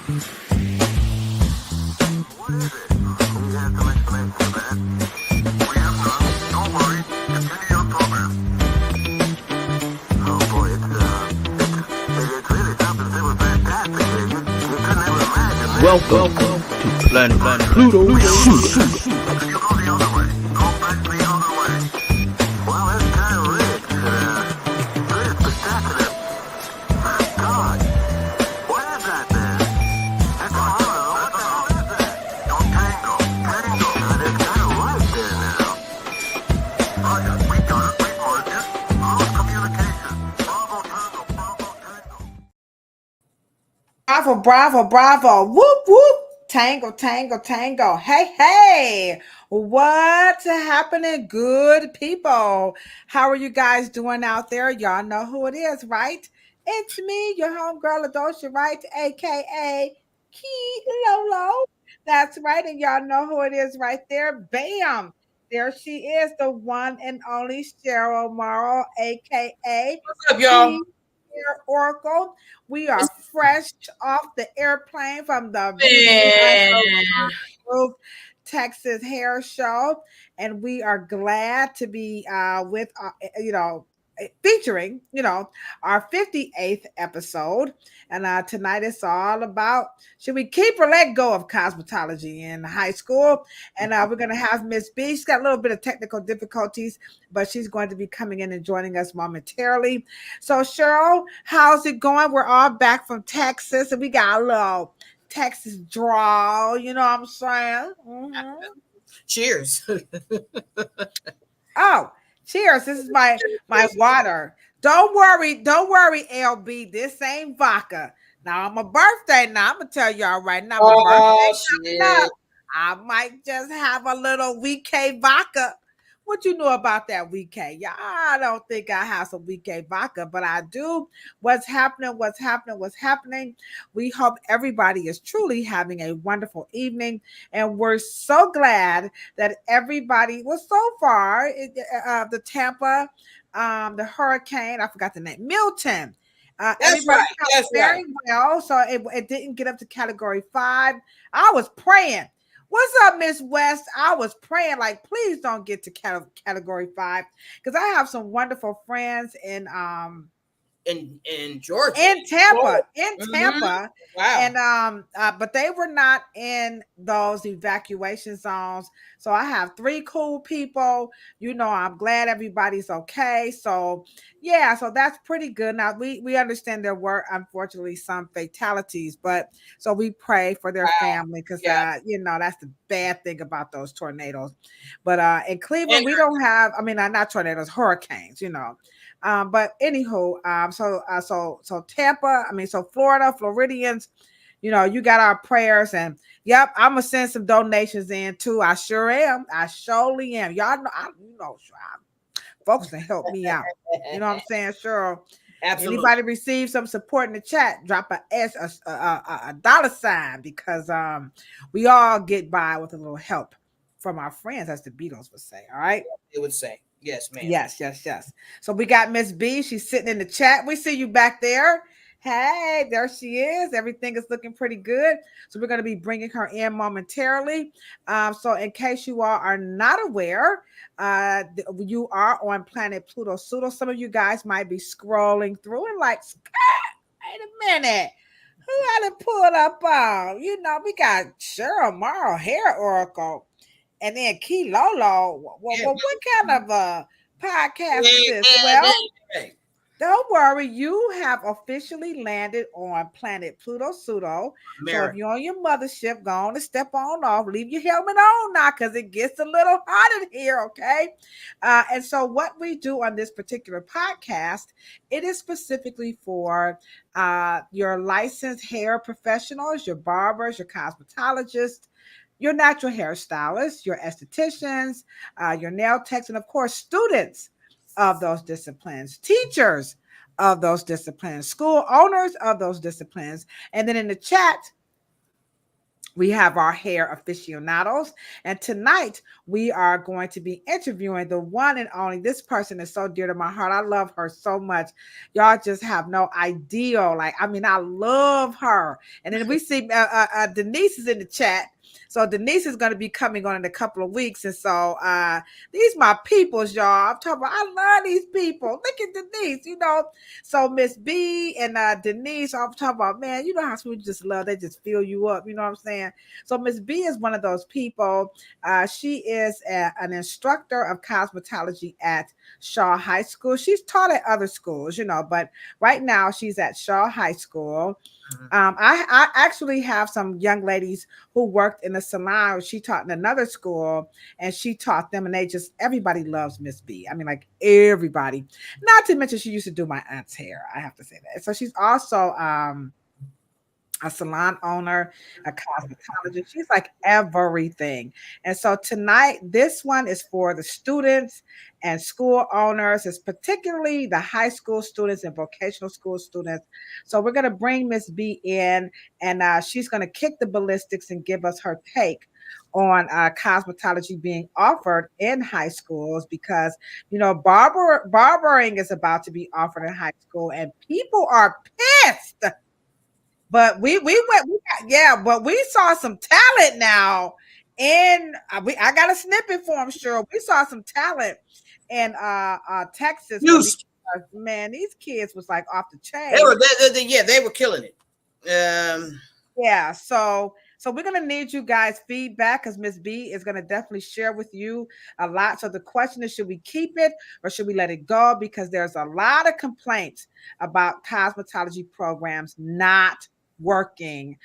Welcome to Planet Pluto. Bravo, bravo, bravo. Whoop, whoop. Tango, tango, tango. Hey, hey. What's happening, good people? How are you guys doing out there? Y'all know who it is, right? It's me, your homegirl, Ladosha, right? A.k.a. Lo Lo. That's right. And y'all know who it is right there. Bam. There she is, the one and only Cheryl Morrow, a.k.a. What's up, y'all? Oracle. We are fresh off the airplane from the Texas Hair Show, and we are glad to be with featuring our 58th episode. And tonight it's all about, should we keep or let go of cosmetology in high school? And we're going to have Miss B. She's got a little bit of technical difficulties, but she's going to be coming in and joining us momentarily. So Cheryl, how's it going? We're all back from Texas, and we got a little Texas drawl, you know what I'm saying? Mm-hmm. Cheers. Oh, cheers. This is my water. Don't worry, LB. This ain't vodka. Now, on my birthday, now I'm gonna tell y'all right now, my birthday coming up, I might just have a little WK vodka. What you know about that WK? Yeah, I don't think I have some WK vodka, but I do. What's happening? We hope everybody is truly having a wonderful evening, and we're so glad that everybody was so far. The Tampa, the hurricane, I forgot the name, Milton. Everybody That's very right. well, so it didn't get up to category 5. I was praying. What's up, Miss West? I was praying, like, please don't get to category 5, because I have some wonderful friends in Georgia, in Tampa, Wow. And but they were not in those evacuation zones. So I have 3 cool people. I'm glad everybody's okay. So yeah, so that's pretty good. Now we understand there were unfortunately some fatalities, but so we pray for their family, because that's the bad thing about those tornadoes. But in Cleveland, we don't have, not tornadoes, hurricanes, but anywho, so Tampa, so Florida, Floridians, you got our prayers, and yep, I'm gonna send some donations in too. I sure am. I surely am. Y'all know, folks can help me out. You know what I'm saying? Sure. Absolutely. Anybody receive some support in the chat? Drop a dollar sign, because we all get by with a little help from our friends, as the Beatles would say. All right. They would say. Yes, ma'am. Yes. So we got Miss B. She's sitting in the chat. We see you back there. Hey, there she is. Everything is looking pretty good. So we're going to be bringing her in momentarily. So in case you all are not aware, you are on Planet Pluto Pseudo. Some of you guys might be scrolling through and like, wait a minute. Who had it pulled up on? We got Cheryl Morrow, Hair Oracle. And then Key Lolo, what kind of a podcast is this? Well, don't worry, you have officially landed on Planet Pluto Pseudo. So if you're on your mothership, go on and step on off. Leave your helmet on now, because it gets a little hot in here, okay? And so what we do on this particular podcast, it is specifically for your licensed hair professionals, your barbers, your cosmetologists, your natural hairstylists, your estheticians, your nail techs, and of course, students of those disciplines, teachers of those disciplines, school owners of those disciplines. And then in the chat, We have our hair aficionados. And tonight we are going to be interviewing the one and only. This person is so dear to my heart. I love her so much. Y'all just have no idea. Like, I mean, I love her. And then we see Denise is in the chat. So Denise is going to be coming on in a couple of weeks. And so these my peoples, y'all. I'm talking about, I love these people. Look at Denise, you know. So Miss B and Denise, I'm talking about, man, you know how people just love, they just fill you up, you know what I'm saying? So Miss B is one of those people. She is an instructor of cosmetology at Shaw High School. She's taught at other schools, you know, but right now she's at Shaw High School. I actually have some young ladies who worked in the salon. She taught in another school and she taught them, and they just, everybody loves Miss B. I mean, like everybody. Not to mention, she used to do my aunt's hair. I have to say that. So she's also a salon owner, a cosmetologist. She's like everything. And so tonight, this one is for the students and school owners. It's particularly the high school students and vocational school students. So we're going to bring Miss B in, and she's going to kick the ballistics and give us her take on cosmetology being offered in high schools, because you know barbering is about to be offered in high school and people are pissed. But we went, yeah, but we saw some talent now. And I got a snippet for him, sure. We saw some talent in Texas where Houston. man, these kids was like off the They chain. were, yeah, they were killing it. Yeah, so we're gonna need you guys' feedback because Miss B is gonna definitely share with you a lot. So the question is, should we keep it or should we let it go? Because there's a lot of complaints about cosmetology programs not working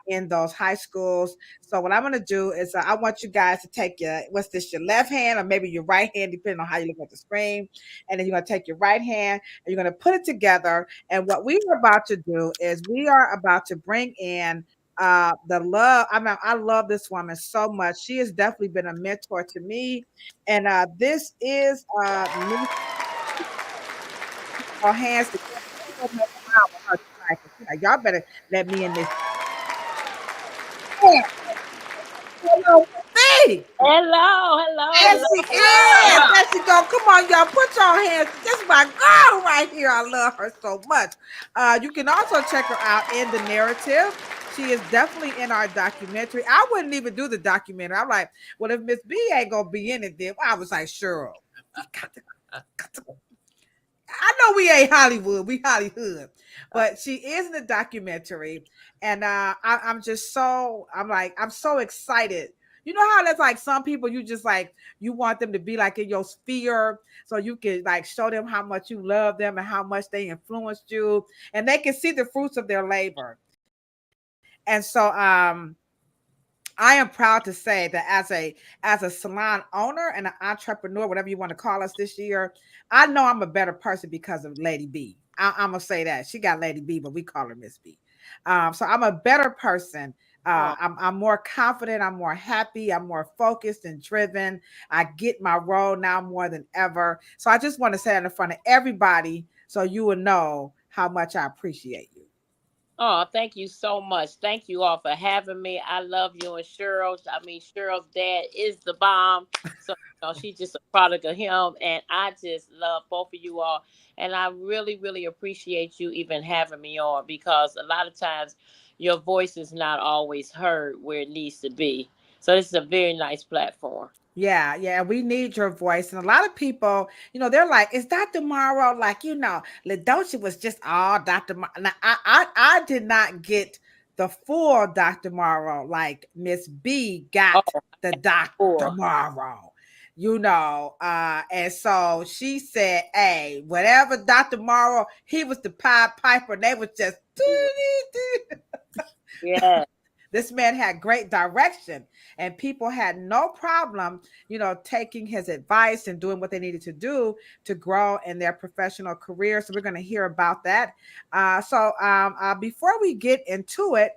in those high schools. So what I'm gonna do is I want you guys to take your, what's this, your left hand or maybe your right hand, depending on how you look at the screen, and then you're gonna take your right hand and you're gonna put it together. And what we are about to do is we are about to bring in the love. I mean, I love this woman so much. She has definitely been a mentor to me. And this is me, our hands together. I'm gonna mess around with her tonight, 'cause she's like, y'all better let me in this. Yeah, hello, Miss B. Hello, hello, There hello, she is. hello. There she go. Come on, y'all. Put your hands. This is my girl right here. I love her so much. You can also check her out in the narrative. She is definitely in our documentary. I wouldn't even do the documentary. I'm like, well, if Miss B ain't gonna be in it, then I was like, Cheryl, we got to I know we ain't Hollywood, we Hollywood, but she is in the documentary, and I'm just so, I'm so excited. You know how that's like some people you just like you want them to be like in your sphere so you can like show them how much you love them and how much they influenced you, and they can see the fruits of their labor. And so I am proud to say that as a salon owner and an entrepreneur, whatever you want to call us this year, I know I'm a better person because of Lady B. I'm gonna say that she got Lady B, but we call her Miss B. So I'm a better person. Oh, I'm more confident. I'm more happy. I'm more focused and driven. I get my role now more than ever. So I just want to say it in front of everybody so you will know how much I appreciate you. oh, thank you so much. Thank you all for having me. I love you and Cheryl. I mean, Cheryl's dad is the bomb. So, she's just a product of him. And I just love both of you all. And I really, really appreciate you even having me on because a lot of times your voice is not always heard where it needs to be. So, this is a very nice platform. Yeah, yeah, we need your voice. And a lot of people, they're like, is Dr. Morrow like, Ladosha was just all Dr. Morrow. Now, I did not get the full Dr. Morrow like Miss B got Oh, the Dr. cool. Morrow, and so she said, hey, whatever Dr. Morrow, he was the Pied Piper, and they was just Yeah. this man had great direction, and people had no problem, taking his advice and doing what they needed to do to grow in their professional career. So we're going to hear about that. Before we get into it,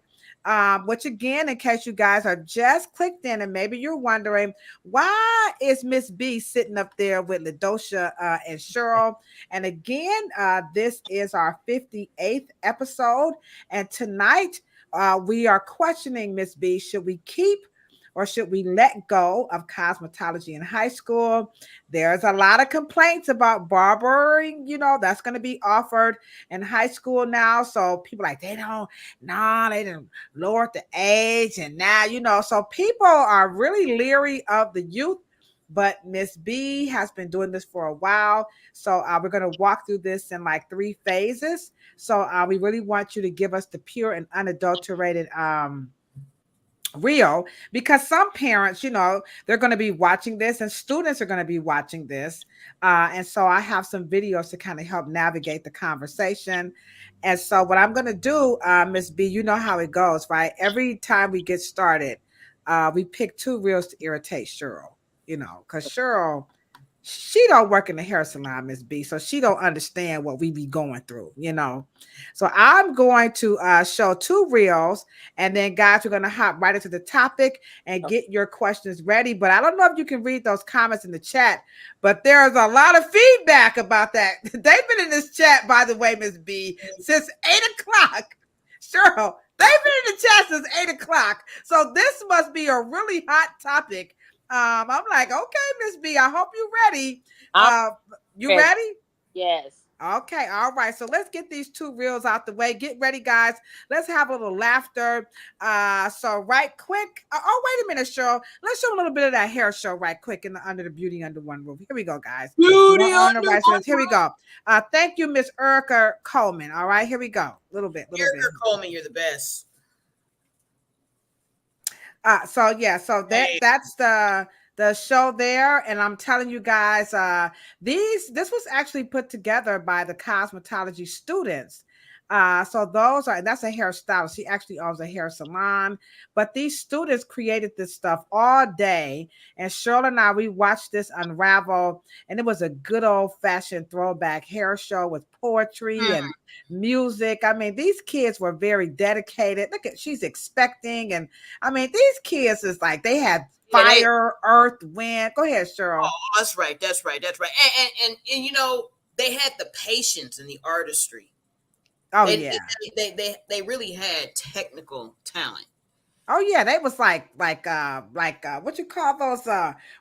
which again, in case you guys are just clicked in and maybe you're wondering, why is Miss B sitting up there with Ladosha and Cheryl? And again, this is our 58th episode. And tonight, we are questioning Miss B. Should we keep or should we let go of cosmetology in high school? There's a lot of complaints about barbering, that's going to be offered in high school now. So people like, they didn't lower the age. And now, so people are really leery of the youth. But Miss B has been doing this for a while. So we're going to walk through this in like 3 phases. So we really want you to give us the pure and unadulterated real, because some parents, they're going to be watching this and students are going to be watching this. And so I have some videos to kind of help navigate the conversation. And so what I'm going to do, Miss B, you know how it goes, right? Every time we get started, we pick 2 reels to irritate Cheryl, because Cheryl, she don't work in the hair salon, Miss B, so she don't understand what we be going through, So I'm going to show 2 reels, and then guys, we're going to hop right into the topic and get your questions ready. But I don't know if you can read those comments in the chat, but there's a lot of feedback about that. They've been in this chat, by the way, Miss B, since 8:00. Cheryl, they've been in the chat since 8:00. So this must be a really hot topic. I'm like, okay, Miss B, I hope you're ready. You ready? Yes. Okay, all right. So let's get these 2 reels out the way. Get ready, guys. Let's have a little laughter. So right quick. Wait a minute, Cheryl. Let's show a little bit of that hair show right quick in the Under the Beauty Under One Roof. Here we go, guys. Beauty on the under right. one Here we go. Thank you, Miss Erica Coleman. All right, here we go. A little bit. Erica Coleman, you're the best. So that's the show there, and I'm telling you guys, this was actually put together by the cosmetology students. So that's a hairstylist. She actually owns a hair salon, but these students created this stuff all day. And Cheryl and we watched this unravel, and it was a good old fashioned throwback hair show with poetry and music. I mean, these kids were very dedicated. Look at, she's expecting, and I mean, these kids is like, they had fire, earth, wind. Go ahead, Cheryl. Oh, that's right. And they had the patience and the artistry. Oh, they really had technical talent. Oh yeah, they was like what you call those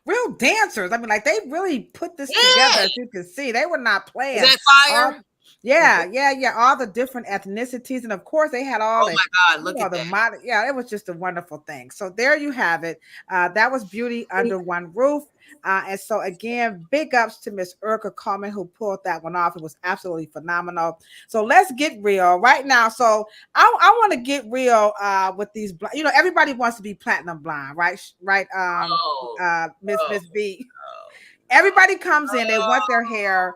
real dancers. I mean, like, they really put this together, as you can see. They were not playing. Is that fire? Yeah. All the different ethnicities, and of course they had all. Oh my God! Look at that. It was just a wonderful thing. So there you have it. That was Beauty Under One Roof. And so again, big ups to Miss Erica Coleman who pulled that one off. It was absolutely phenomenal. So let's get real right now. So I want to get real with these. Everybody wants to be platinum blonde, right? Right. Miss B. Everybody comes in. They want their hair.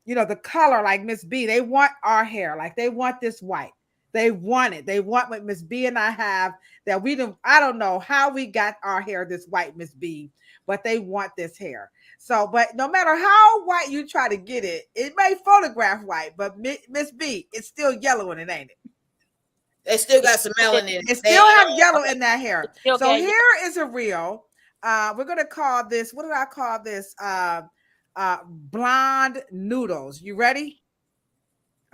The color, like Miss B, they want our hair, like they want this white. They want it. They want what Miss B and I have that I don't know how we got our hair this white, Miss B, but they want this hair. So, but no matter how white you try to get it, it may photograph white, but Miss B, it's still yellow in it, ain't it? They still got some melanin. It still have yellow in that hair. So here is a reel. We're going to call this, what did I call this? Blonde noodles. You ready?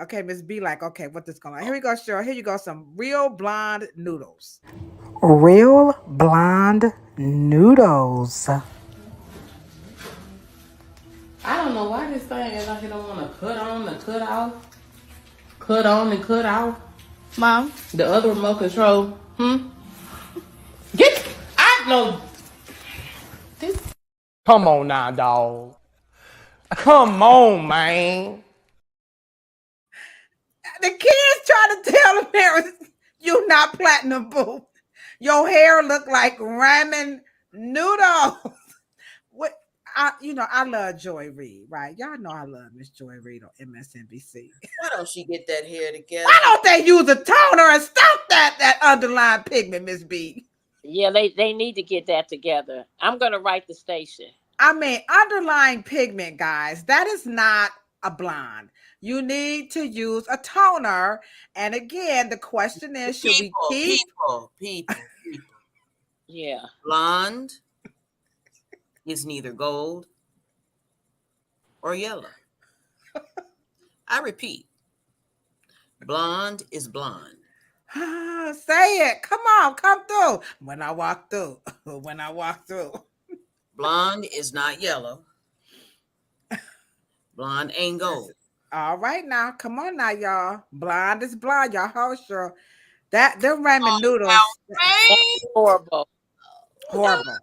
Okay, Miss B, like, okay, what this going on? Here we go, Cheryl. Here you go, some real blonde noodles. Real blonde noodles. I don't know why this thing is like you don't want to cut on and cut off. Cut on and cut off. Mom? The other remote control. Get, I know. This. Come on now, dog. Come on, man. The kids trying to tell the parents, you not platinum, boo. Your hair look like ramen noodles. What? I love Joy Reid, right? Y'all know I love Miss Joy Reid on MSNBC. Why don't she get that hair together? Why don't they use a toner and stop that underlying pigment, Miss B? Yeah, they need to get that together. I'm gonna write the station. I mean, underlying pigment, guys, that is not a blonde. You need to use a toner. And again, the question is, should we keep people? Yeah. Blonde is neither gold or yellow. I repeat, blonde is blonde. Say it. Come on, come through. When I walk through. When I walk through. Blonde is not yellow. Blonde ain't gold. All right now. Come on now, y'all. Blonde is blonde. Y'all hold sure. Them ramen noodles. Horrible. Horrible.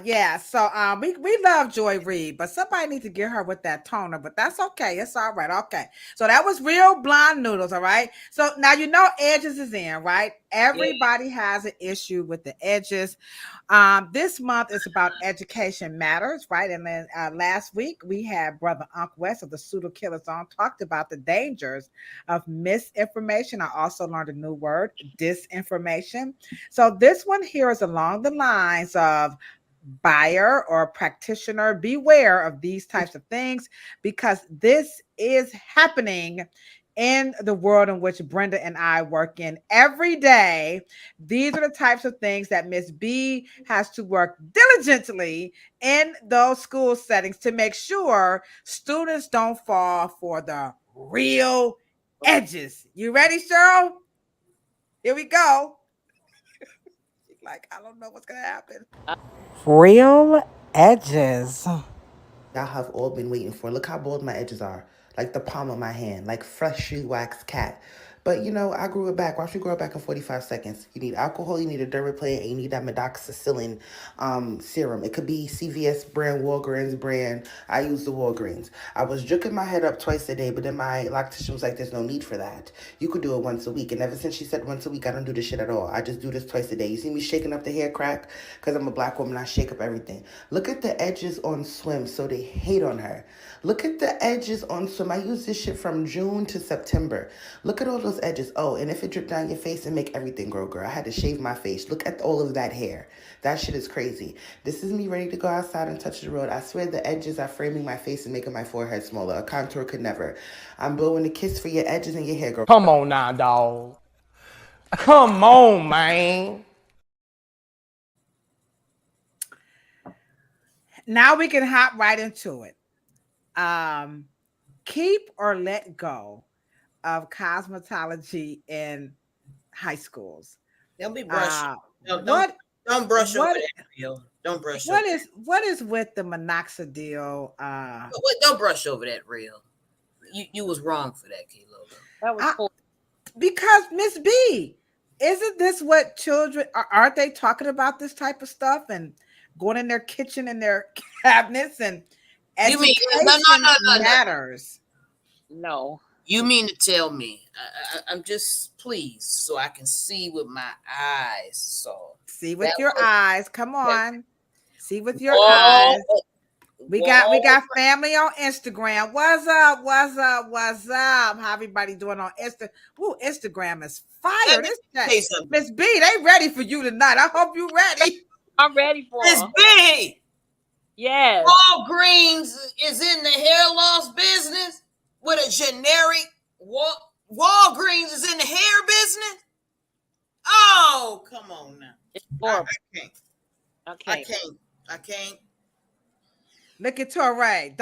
Yeah. So we love Joy Reid, but somebody needs to get her with that toner, but that's okay. It's all right. Okay. So that was real blonde noodles, all right. So now you know edges is in, right? Everybody has an issue with the edges. This month is about education matters, right? And then last week we had Brother Ankh West of the Psuedo Killas on talked about the dangers of misinformation. I also learned a new word, disinformation. So this one here is along the lines of buyer or practitioner, beware of these types of things because this is happening in the world in which Brenda and I work in every day. These are the types of things that Miss B has to work diligently in those school settings to make sure students don't fall for the real edges. You ready, Cheryl? Here we go. Like, I don't know what's going to happen. Real edges. Y'all have all been waiting for. Look how bald my edges are. Like the palm of my hand. Like freshly waxed cat. But you know, I grew it back. Watch me grow it back in 45 seconds. You need alcohol, you need a dermaplane, and you need that medoxicillin serum. It could be CVS brand, Walgreens brand. I use the Walgreens. I was juking my head up twice a day, but then my loctician was like, there's no need for that. You could do it once a week. And ever since she said once a week, I don't do this shit at all. I just do this twice a day. You see me shaking up the hair crack? Because I'm a black woman, I shake up everything. Look at the edges on Swim, so they hate on her. Look at the edges on Swim. I use this shit from June to September. Look at all those edges. Oh, and if it dripped down your face, it make everything grow, girl. I had to shave my face. Look at all of that hair. That shit is crazy. This is me ready to go outside and touch the road. I swear the edges are framing my face and making my forehead smaller. A contour could never. I'm blowing a kiss for your edges and your hair, girl. Come on now, dog. Come on, man. Now we can hop right into it. Keep or let go of cosmetology in high schools. Don't be brushing. Don't brush over that reel. Don't brush over that. What is with the minoxidil? Don't brush over that reel. You was wrong for that, Kilo. That was cool. Because Miss B, isn't this what children aren't they talking about this type of stuff and going in their kitchen and their cabinets and education matters? No. You mean to tell me? I'm just pleased so I can see with my eyes. So see with your eyes. Come on, see with your eyes. We got family on Instagram. What's up? What's up? What's up? How everybody doing on Insta? Ooh, Instagram is fire. Miss B, they ready for you tonight. I hope you ready. I'm ready for Miss B. Yes. Walgreens is in the hair loss business with a generic. Walgreens is in the hair business. Oh, come on now. It's horrible. I can't. Look at Torre.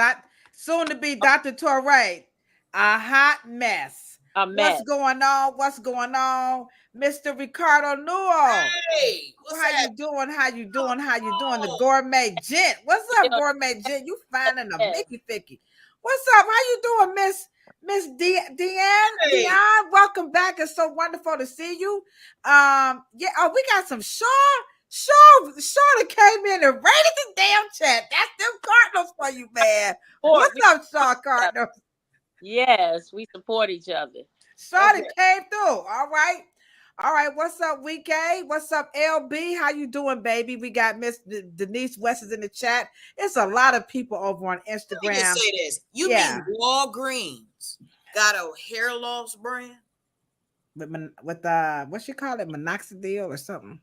Soon to be Dr. Torre. A hot mess. What's going on? What's going on? Mr. Ricardo Newell. Hey, how you doing? How you doing? How you doing? The gourmet gent. What's up, gourmet gent? You finding a Mickey Ficky. What's up? How you doing, Miss Deanne? Hey. Deanne, welcome back. It's so wonderful to see you. We got some Shaw that came in and raided the damn chat. That's them Cardinals for you, man. What's up, Shaw Cardinals? Yes, we support each other. Shaw that came through. All right. What's up, Weekay? What's up, LB? How you doing, baby? We got Miss Denise West is in the chat. It's a lot of people over on Instagram. Let me just say this. You mean Walgreens got a hair loss brand? With what you call it, minoxidil or something?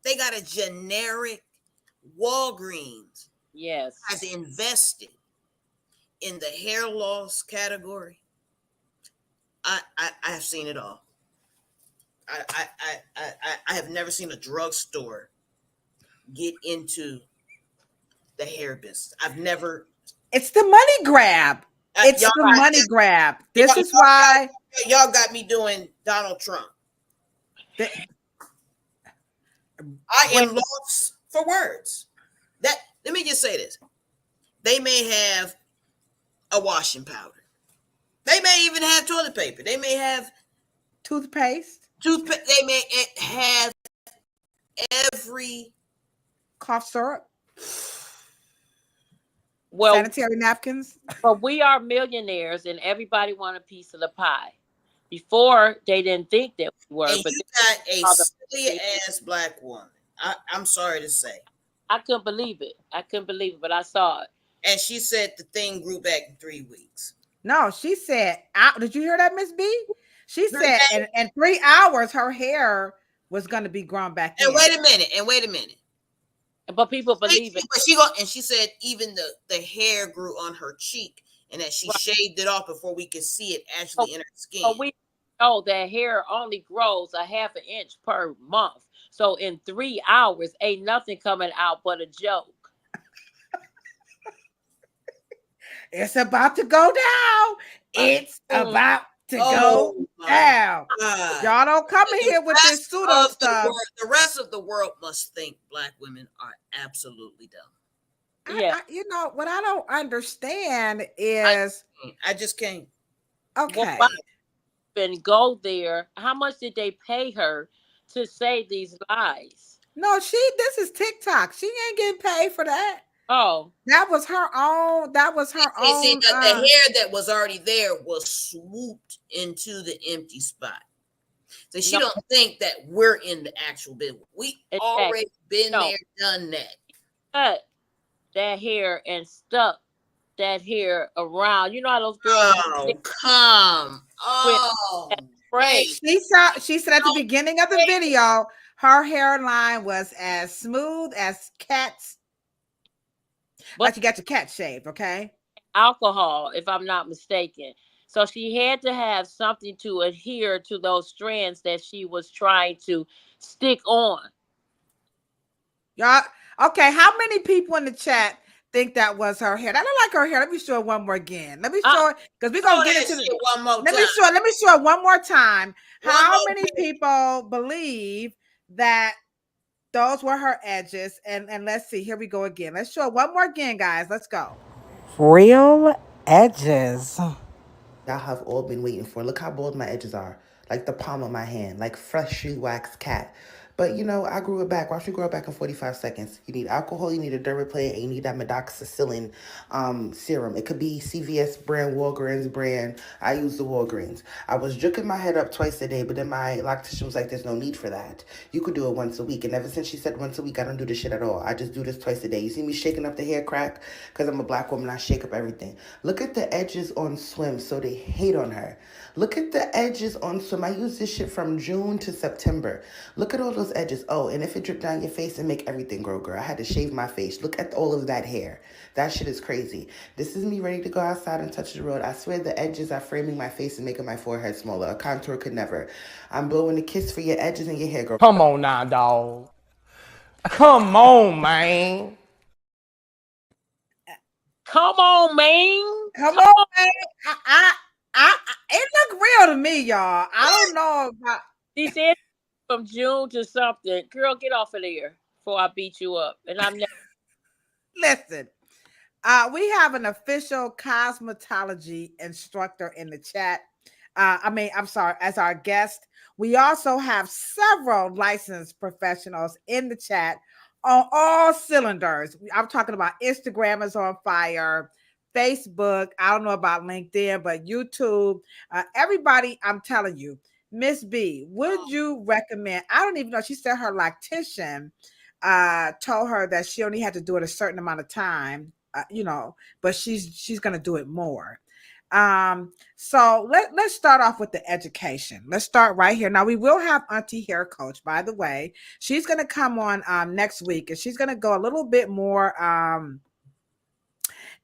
They got a generic. Walgreens has invested in the hair loss category. I have seen it all. I have never seen a drugstore get into the hair business. I've never. It's the money grab. It's the money grab. This is why y'all got me doing Donald Trump. I am lost for words. Let me just say this. They may have a washing powder. They may even have toilet paper. They may have toothpaste. They may have every cough syrup. Well, sanitary napkins. But we are millionaires, and everybody want a piece of the pie. Before, they didn't think that we were. And but you got a silly ass black woman. I'm sorry to say. I couldn't believe it. But I saw it. And she said the thing grew back in 3 weeks. No, she said, did you hear that, Miss B? She said in 3 hours, her hair was going to be grown back in. And wait a minute. But people believe it. But she said even the hair grew on her cheek and that she shaved it off before we could see it actually in her skin. So we know that hair only grows a half an inch per month. So in 3 hours, ain't nothing coming out but a joke. It's about to go down. It's about to go down. Y'all don't come in here with this pseudo stuff. The rest of the world must think black women are absolutely dumb. Yeah. You know, what I don't understand is... I just can't. Okay. And go there. How much did they pay her to say these lies? No, this is TikTok. She ain't getting paid for that. Oh, that was her own. See, the hair that was already there was swooped into the empty spot. So she don't think that we're in the actual business. We already been there, done that. Cut that hair and stuck that hair around. You know how those girls. She said at the beginning of the video, her hairline was as smooth as cats. But you got your cat shaved, okay? Alcohol, if I'm not mistaken. So she had to have something to adhere to those strands that she was trying to stick on. Y'all, okay, how many people in the chat think that was her hair? That look like her hair. Let me show it one more again. Let me show it, because we're going to get into it one more time. Let me show it one more time. How many people believe that those were her edges? And let's see. Here we go again. Let's show it one more again, guys. Let's go. Real edges. Y'all have all been waiting for. Look how bald my edges are. Like the palm of my hand. Like freshly waxed cat. But, you know, I grew it back. Watch me grow it back in 45 seconds. You need alcohol, you need a dermaplane, and you need that medoxicillin serum. It could be CVS brand, Walgreens brand. I use the Walgreens. I was jerking my head up twice a day, but then my loctician was like, there's no need for that. You could do it once a week. And ever since she said once a week, I don't do this shit at all. I just do this twice a day. You see me shaking up the hair crack? Because I'm a black woman, I shake up everything. Look at the edges on Swim, so they hate on her. Look at the edges on Swim. I use this shit from June to September. Look at all those edges. Oh, and if it dripped down your face and make everything grow, girl. I had to shave my face. Look at all of that hair. That shit is crazy. This is me ready to go outside and touch the road. I swear the edges are framing my face and making my forehead smaller. A contour could never. I'm blowing a kiss for your edges and your hair, girl. Come on now, dog. Come on, man. Come on, man. Come on, man. It look real to me, y'all. I don't know about. She said from June to something. Girl, get off of there before I beat you up. And I'm never. Listen, we have an official cosmetology instructor in the chat. As our guest. We also have several licensed professionals in the chat on all cylinders. I'm talking about Instagram is on fire, Facebook. I don't know about LinkedIn, but YouTube. Everybody, I'm telling you. Miss B, would you recommend? I don't even know. She said her lactician told her that she only had to do it a certain amount of time, but she's going to do it more. So let's start off with the education. Let's start right here. Now we will have Auntie Hair Coach, by the way. She's going to come on next week, and she's going to go a little bit more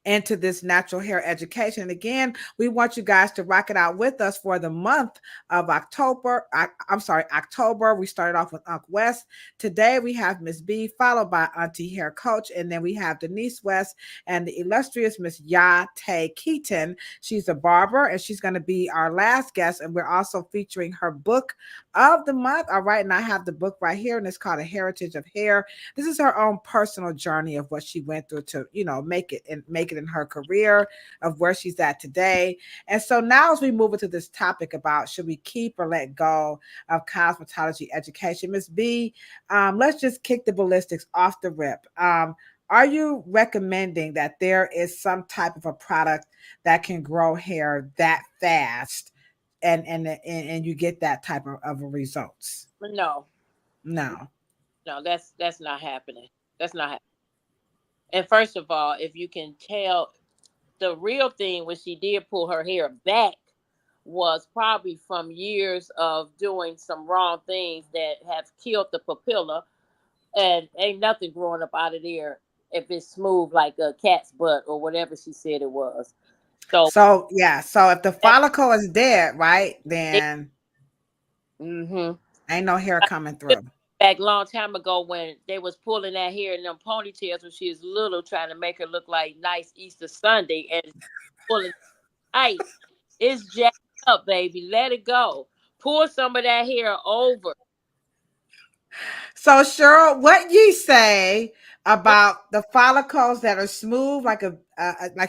into this natural hair education. And again, we want you guys to rock it out with us for the month of October. October. We started off with Ankh West. Today we have Miss B, followed by Auntie Hair Coach, and then we have Denise West and the illustrious Miss Yate Keaton. She's a barber, and she's going to be our last guest. And we're also featuring her book, of the month. All right, and I have the book right here, and it's called A Heritage of Hair. This is her own personal journey of what she went through to, make it in her career, of where she's at today. And so now, as we move into this topic about should we keep or let go of cosmetology education, Miss B, let's just kick the ballistics off the rip. Are you recommending that there is some type of a product that can grow hair that fast, and you get that type of results? No, No. that's not happening. That's not happening. And first of all, if you can tell, the real thing when she did pull her hair back was probably from years of doing some wrong things that have killed the papilla, and ain't nothing growing up out of there if it's smooth like a cat's butt or whatever she said it was. So So yeah, so if the that, follicle is dead, right, then mm-hmm. ain't no hair coming through. Back long time ago when they was pulling that hair in them ponytails when she was little, trying to make her look like nice Easter Sunday, and pulling tight. It's jacked up, baby. Let it go. Pull some of that hair over. So Cheryl, what you say about the follicles that are smooth, like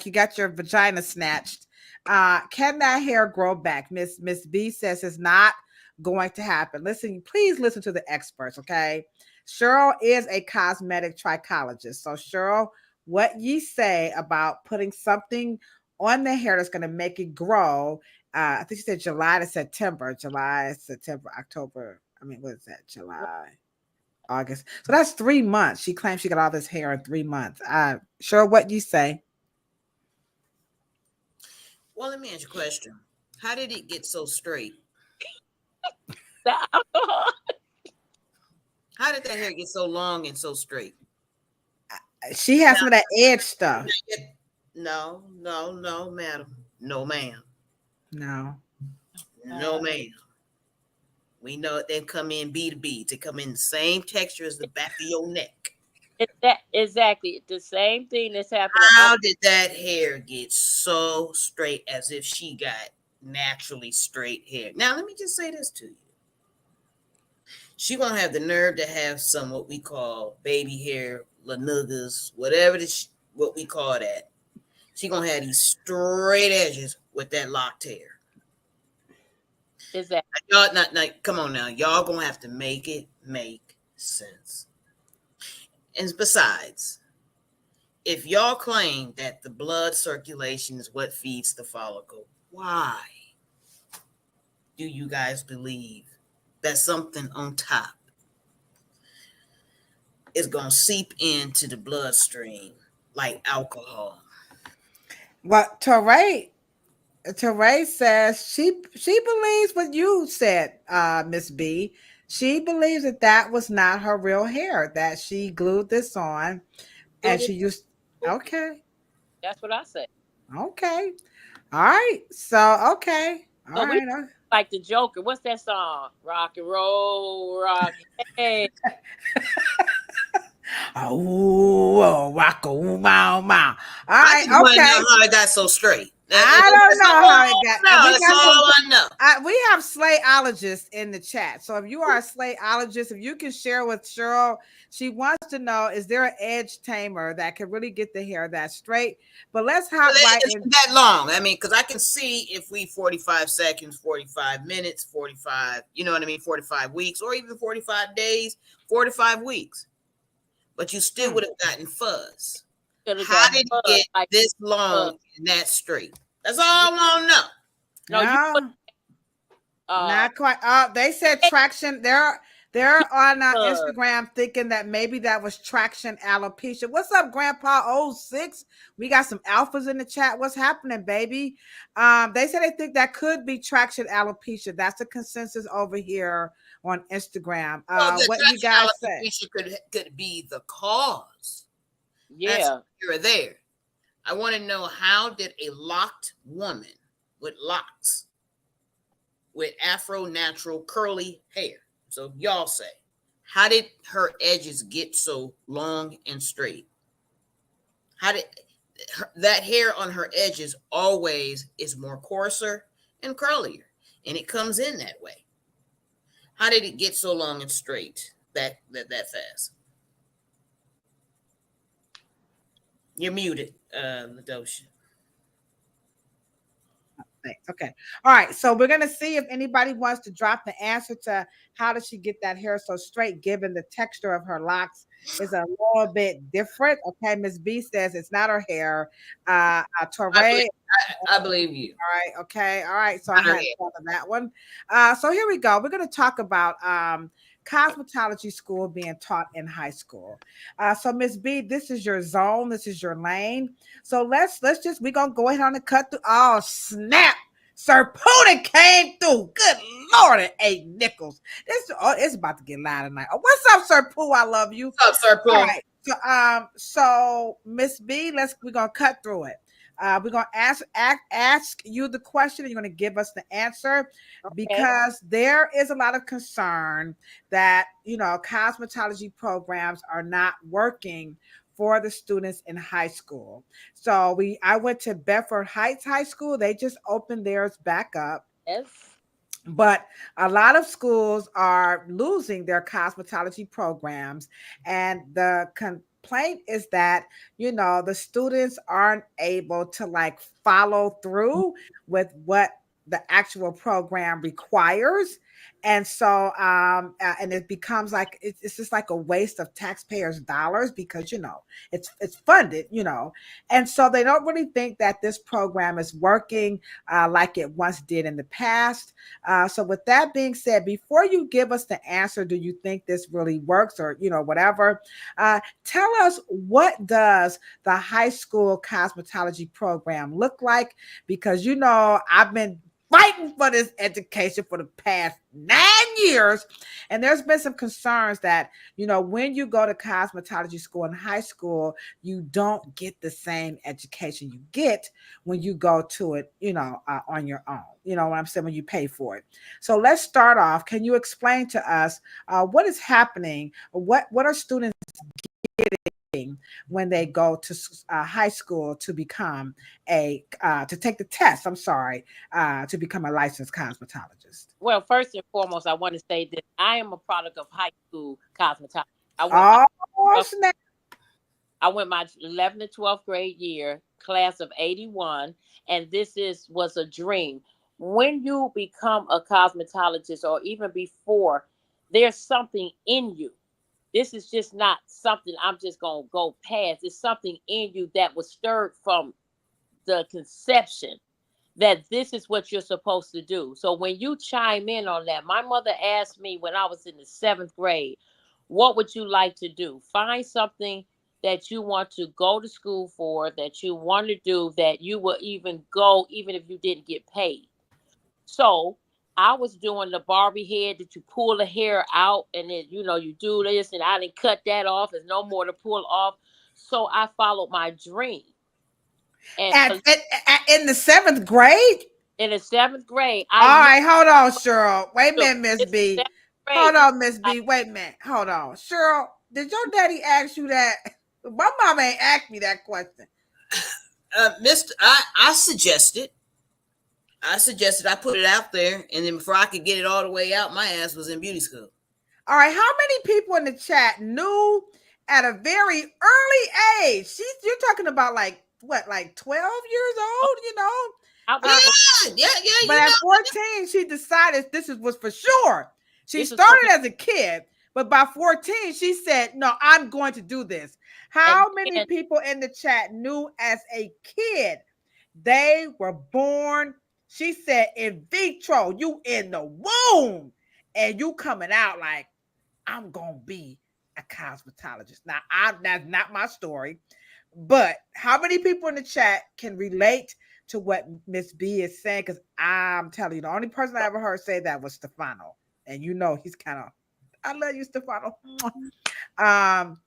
you got your vagina snatched? Can that hair grow back? Miss B says it's not going to happen. Listen, please listen to the experts, okay? Cheryl is a cosmetic trichologist. So Cheryl, what you say about putting something on the hair that's going to make it grow? I think she said July, September, October. I mean, what is that? July, August. So that's 3 months. She claims she got all this hair in 3 months. Sure, what you say? Well, let me ask you a question. How did it get so straight? How did that hair get so long and so straight? She has some of that edge stuff. No, madam. No, ma'am. No. No, ma'am. We know they come in B to B. They come in the same texture as the back of your neck. It's that exactly the same thing that's happening. How did that hair get so straight as if she got naturally straight hair? Now, let me just say this to you. She gonna have the nerve to have some what we call baby hair, lanugas, whatever what we call that. She gonna have these straight edges with that locked hair. Is that y'all not come on now? Y'all gonna have to make it make sense. And besides, if y'all claim that the blood circulation is what feeds the follicle, why do you guys believe that something on top is going to seep into the bloodstream like alcohol? Well, Teray says she believes what you said, Miss B. She believes that was not her real hair, that she glued this on, and she used. Okay. That's what I say. Okay. All right. So okay. All So we right. like the Joker. What's that song? Rock and roll, rock. Hey. Oh, rock a wow. All right. I just want to Okay. know how it got so straight. I don't know how it got. No, that's all I know. We have slayologists in the chat. So if you are a slayologist, if you can share with Cheryl, she wants to know, is there an edge tamer that can really get the hair that straight? But let's hop right in. That long. I mean, because I can see if we 45 seconds, 45 minutes, 45, you know what I mean, 45 weeks, or even 45 days, 45 weeks. But you still would have gotten fuzz. How did it get like this long and that straight? That's all I want to know. No, not quite. They said traction. They're on Instagram thinking that maybe that was traction alopecia. What's up, Grandpa 06? We got some alphas in the chat. What's happening, baby? They said they think that could be traction alopecia. That's the consensus over here on Instagram. What you guys say? Could be the cause. Yeah, you're there. I want to know, how did a locked woman with locks, with Afro natural curly hair, so y'all say, how did her edges get so long and straight? How did that hair on her edges always is more coarser and curlier, and it comes in that way? How did it get so long and straight that fast? You're muted, Ladosha. Thanks. Okay. All right. So we're gonna see if anybody wants to drop the answer to how does she get that hair so straight, given the texture of her locks is a little bit different. Okay. Miss B says it's not her hair. Torre. I believe you. All right. Okay. All right. So I had thought of that one. So here we go. We're going to talk about cosmetology school being taught in high school. So Miss B, this is your zone. This is your lane. So let's just we're gonna go ahead on and cut through. Oh snap! Sir Pootie came through. Good Lord, at 8 nickels. It's about to get loud tonight. Oh, what's up, Sir Pooh? I love you. What's up, Sir Pooh? All right. So Miss B, we're gonna cut through it. We're going to ask you the question, and you're going to give us the answer, because there is a lot of concern that, cosmetology programs are not working for the students in high school. So I went to Bedford Heights High School. They just opened theirs back up. Yes. But a lot of schools are losing their cosmetology programs, and the complaint is that the students aren't able to follow through with what the actual program requires. And so and it becomes it's just like a waste of taxpayers' dollars, because it's funded, and so they don't really think that this program is working like it once did in the past. So with that being said, before you give us the answer, do you think this really works, or whatever, tell us, what does the high school cosmetology program look like? Because I've been fighting for this education for the past 9 years. And there's been some concerns that, when you go to cosmetology school in high school, you don't get the same education you get when you go to it, on your own. You know what I'm saying? When you pay for it. So let's start off. Can you explain to us what is happening? What are students getting when they go to high school to become to take the test? I'm sorry, to become a licensed cosmetologist. Well, first and foremost, I want to say that I am a product of high school cosmetology. I went my 11th and 12th grade year, class of 81, and this was a dream. When you become a cosmetologist, or even before, there's something in you. This is just not something I'm just going to go past. It's something in you that was stirred from the conception that this is what you're supposed to do. So when you chime in on that, my mother asked me when I was in the 7th grade, what would you like to do? Find something that you want to go to school for, that you want to do, that you will even go, even if you didn't get paid. So I was doing the Barbie head that you pull the hair out, and then, you do this, and I didn't cut that off. There's no more to pull off. So I followed my dream. And in the 7th grade? In the 7th grade. All right, hold on, Cheryl. Wait a minute, Miss B. Hold on, Miss B. Wait a minute. Hold on. Cheryl, did your daddy ask you that? My mom ain't asked me that question. I suggested, I put it out there, and then before I could get it all the way out, my ass was in beauty school. All right, how many people in the chat knew at a very early age? You're talking about what, 12 years old, Yeah. But at 14, she decided this was for sure. She started as a kid, but by 14, she said, no, I'm going to do this. How many people in the chat knew as a kid they were born, she said, in vitro, you in the womb, and you coming out like, I'm going to be a cosmetologist. Now, that's not my story, but how many people in the chat can relate to what Miss B is saying? Because I'm telling you, the only person I ever heard say that was Stefano. And he's kind of, I love you, Stefano. But I'm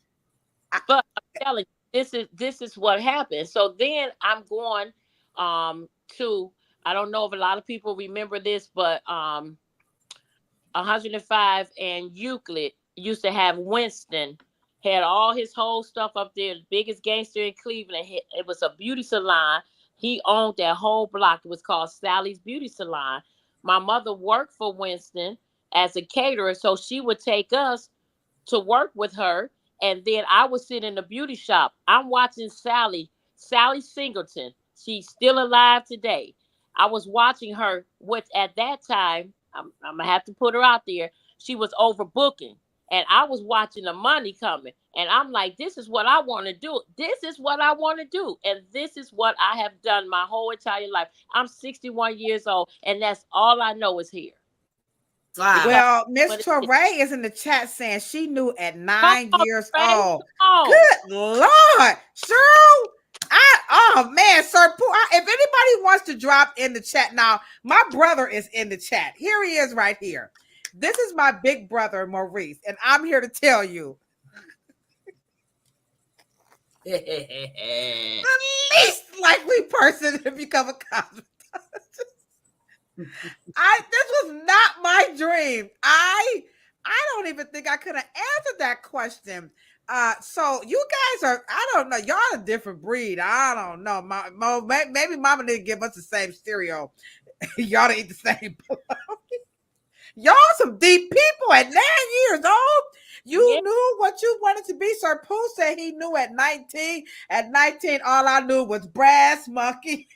telling you, this is what happened. So then I'm going to, I don't know if a lot of people remember this, but 105 and Euclid used to have Winston, had all his whole stuff up there, the biggest gangster in Cleveland. It was a beauty salon. He owned that whole block. It was called Sally's Beauty Salon. My mother worked for Winston as a caterer. So she would take us to work with her, and then I would sit in the beauty shop. I'm watching Sally Singleton. She's still alive today. I was watching her, which at that time, I'm gonna have to put her out there. She was overbooking, and I was watching the money coming, and I'm like, this is what I want to do. This is what I want to do, and this is what I have done my whole entire life. I'm 61 years old, and that's all I know is hair. Wow. Well, Miss But it is. Torrey is in the chat saying she knew at Come 9 years Ray, old. come on. Good Lord, Cheryl. Oh man, Sir Pooh. If anybody wants to drop in the chat now, my brother is in the chat. Here he is right here. This is my big brother, Maurice, and I'm here to tell you the least likely person to become a cosmetologist. This was not my dream. I don't even think I could have answered that question. So you guys are, I don't know, y'all a different breed. I don't know. Maybe mama didn't give us the same stereo. Y'all didn't eat the same. Y'all some deep people at 9 years old. You knew what you wanted to be. Sir Pooh said he knew at 19. At 19, all I knew was brass monkey.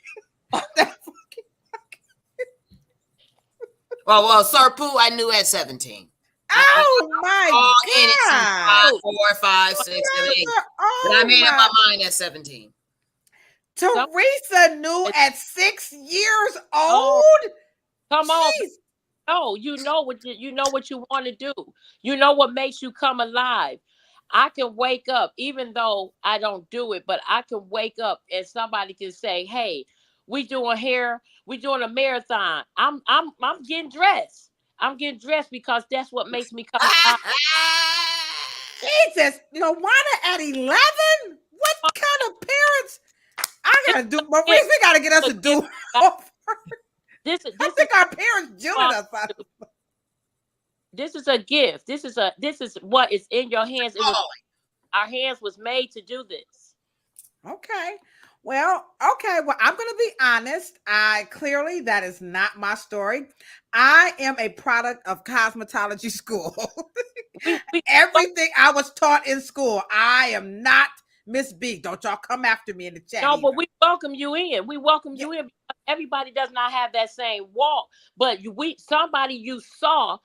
Well, Sir Pooh, I knew at 17. Oh my God! 5, 4, 5, 6, 7, 8. But I made up my mind at 17. Teresa knew at 6 years old. Come on. No, you know what you want to do. You know what makes you come alive. I can wake up, even though I don't do it, but I can wake up and somebody can say, "Hey, we doing hair. We doing a marathon. I'm getting dressed. I'm getting dressed because that's what makes me come alive." Jesus, Moana at 11? What kind of parents? I gotta do. Maurice, we gotta get us a do. I think our parents jilted us. This is a gift. This is what is in your hands. Our hands was made to do this. Okay. Well, I'm going to be honest. Clearly that is not my story. I am a product of cosmetology school. Everything I was taught in school. I am not Miss B. Don't y'all come after me in the chat. No, but we welcome you in. We welcome you in because everybody does not have that same walk. But somebody you saw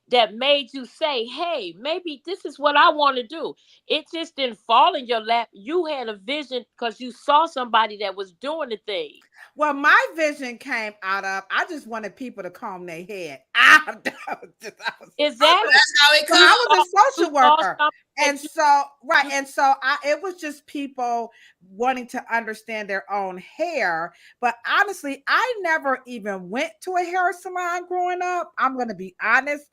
that made you say, "Hey, maybe this is what I want to do." It just didn't fall in your lap. You had a vision because you saw somebody that was doing the thing. Well, my vision came out of, I just wanted people to comb their head. Exactly. That's how it comes. I was a social worker. And so it was just people wanting to understand their own hair. But honestly, I never even went to a hair salon growing up. I'm going to be honest.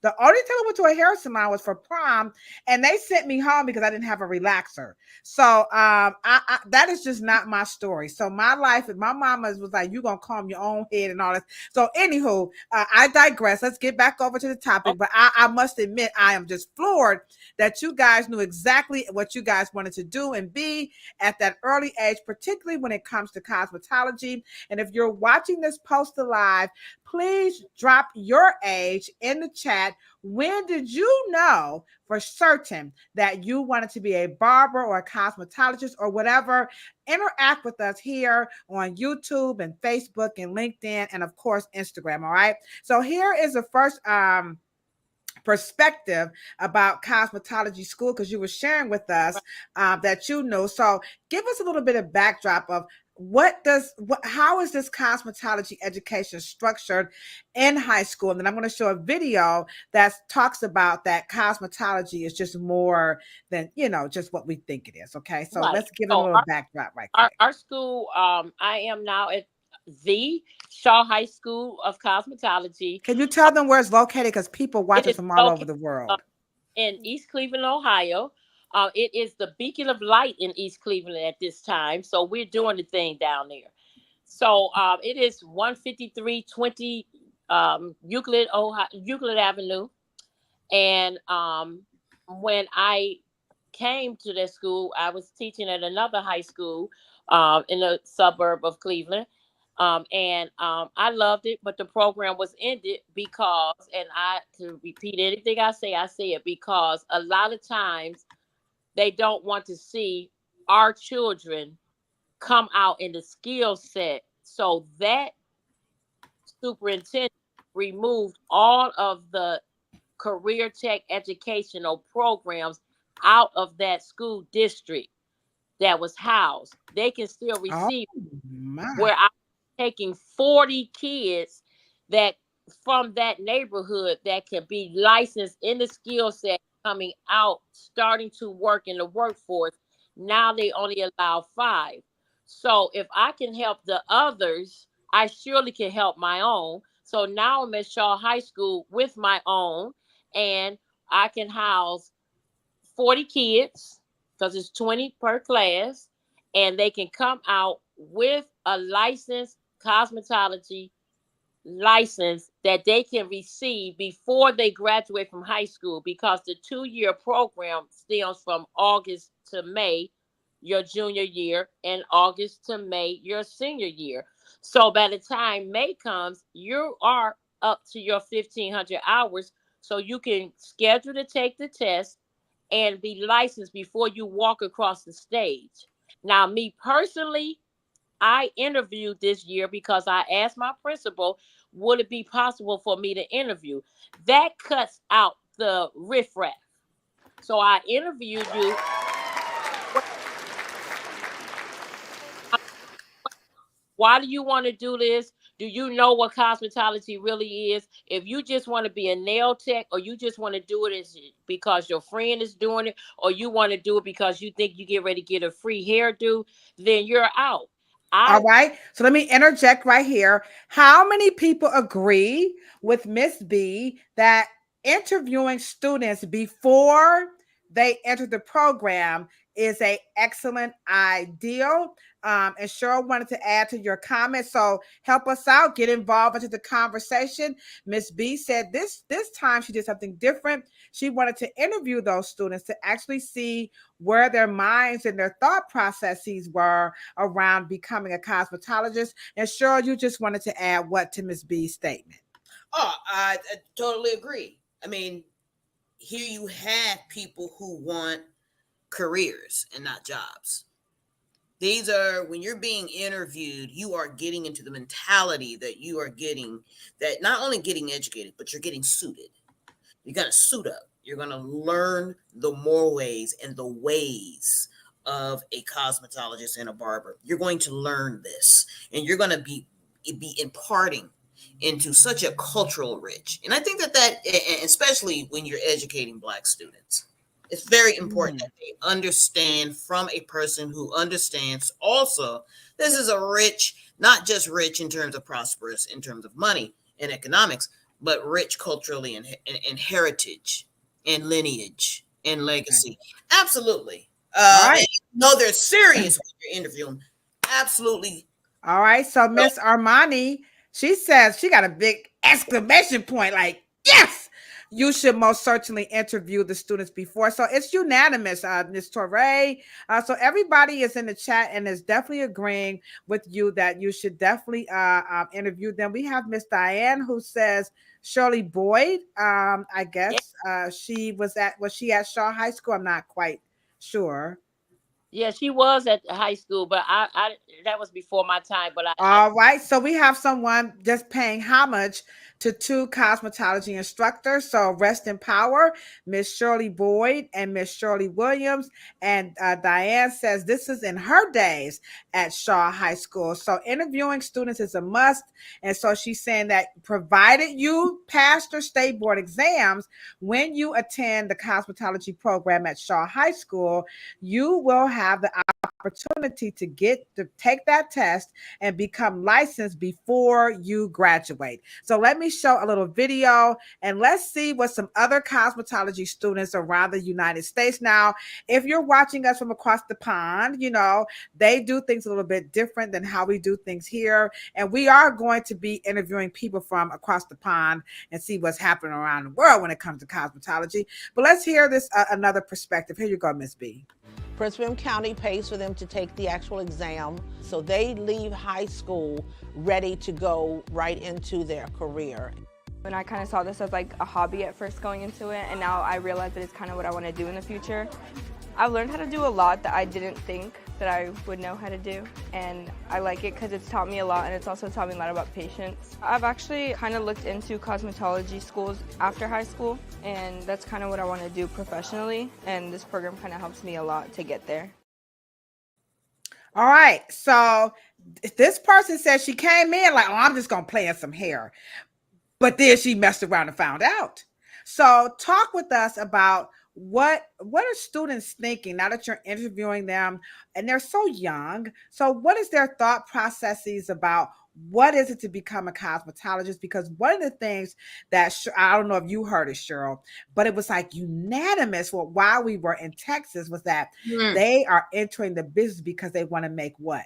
The only time I went to a hair salon was for prom, and they sent me home because I didn't have a relaxer. So that is just not my story. So my life, my mama was like, "You gonna comb your own head and all this." So anywho, I digress. Let's get back over to the topic. But I must admit, I am just floored that you guys knew exactly what you guys wanted to do and be at that early age, particularly when it comes to cosmetology. And if you're watching this post live, please drop your age in the chat. When did you know for certain that you wanted to be a barber or a cosmetologist or whatever? Interact with us here on YouTube and Facebook and LinkedIn and, of course, Instagram. All right. So here is the first perspective about cosmetology school, because you were sharing with us that you know. So give us a little bit of backdrop of how is this cosmetology education structured in high school? And then I'm going to show a video that talks about that cosmetology is just more than, just what we think it is. Okay. So let's give it a little backdrop right quick. Our school, I am now at the Shaw High School of Cosmetology. Can you tell them where it's located? Because people watch us from all over the world. In East Cleveland, Ohio. It is the beacon of light in East Cleveland at this time. So we're doing the thing down there. So it is 15320 Euclid Avenue. And when I came to that school, I was teaching at another high school in the suburb of Cleveland. I loved it, but the program was ended because, and I to repeat anything I say it because a lot of times they don't want to see our children come out in the skill set. So that superintendent removed all of the career tech educational programs out of that school district that was housed. They can still Oh receive my. where I was taking 40 kids that from that neighborhood that can be licensed in the skill set coming out, starting to work in the workforce. Now they only allow 5. So if I can help the others, I surely can help my own. So now I'm at Shaw High School with my own, and I can house 40 kids because it's 20 per class, and they can come out with a licensed cosmetology license that they can receive before they graduate from high school, because the 2-year program stems from August to May your junior year and August to May your senior year. So by the time May comes, you are up to your 1,500 hours, so you can schedule to take the test and be licensed before you walk across the stage. Now, me personally, I interviewed this year because I asked my principal, would it be possible for me to interview? That cuts out the riffraff. So I interviewed you. Why do you want to do this? Do you know what cosmetology really is? If you just want to be a nail tech, or you just want to do it because your friend is doing it, or you want to do it because you think you get ready to get a free hairdo, then you're out. All I right. So let me interject right here. How many people agree with Miss B that interviewing students before they enter the program is a excellent ideal? And Cheryl wanted to add to your comment. So help us out, get involved into the conversation. Miss B said this time she did something different. She wanted to interview those students to actually see where their minds and their thought processes were around becoming a cosmetologist. And Cheryl, you just wanted to add what to Miss B's statement? Oh, I totally agree. I mean, here you have people who want careers and not jobs. These are, when you're being interviewed, you are getting into the mentality that you are getting, that not only getting educated, but you're getting suited. You're going to suit up. You're going to learn the more ways and the ways of a cosmetologist and a barber. You're going to learn this, and you're going to be imparting into such a cultural rich. And I think that especially when you're educating Black students, it's very important that they understand from a person who understands also this is a rich, not just rich in terms of prosperous, in terms of money and economics, but rich culturally and heritage and lineage and legacy. Absolutely. All right. No, they're serious when you're interviewing. Absolutely. All right. So Miss Armani, she says she got a big exclamation point, like, yes, you should most certainly interview the students before. So it's unanimous, Miss Torre. So everybody is in the chat and is definitely agreeing with you that you should definitely interview them. We have Miss Diane who says Shirley Boyd. I guess was she at Shaw High School? I'm not quite sure. Yeah, she was at high school, but I that was before my time. But All right. So we have someone just paying homage to 2 cosmetology instructors. So rest in power, Miss Shirley Boyd and Miss Shirley Williams. And Diane says this is in her days at Shaw High School. So interviewing students is a must. And so she's saying that provided you pass your state board exams, when you attend the cosmetology program at Shaw High School, you will have the opportunity to take that test and become licensed before you graduate. So let me show a little video and let's see what some other cosmetology students around the United States. Now, if you're watching us from across the pond, you know, they do things a little bit different than how we do things here. And we are going to be interviewing people from across the pond and see what's happening around the world when it comes to cosmetology. But let's hear this another perspective. Here you go, Miss B. Prince William County pays for them to take the actual exam, so they leave high school ready to go right into their career. And I kind of saw this as like a hobby at first going into it, and now I realize that it's kind of what I want to do in the future. I've learned how to do a lot that I didn't think that I would know how to do, and I like it because it's taught me a lot, and it's also taught me a lot about patience. I've actually kind of looked into cosmetology schools after high school, and that's kind of what I want to do professionally, and this program kind of helps me a lot to get there. All right, so this person says she came in like, oh, I'm just going to play in some hair. But then she messed around and found out. So talk with us about what are students thinking now that you're interviewing them and they're so young. So what is their thought processes about what is it to become a cosmetologist? Because one of the things that I don't know if you heard it, Cheryl, but it was like unanimous while we were in Texas was that they are entering the business because they want to make what?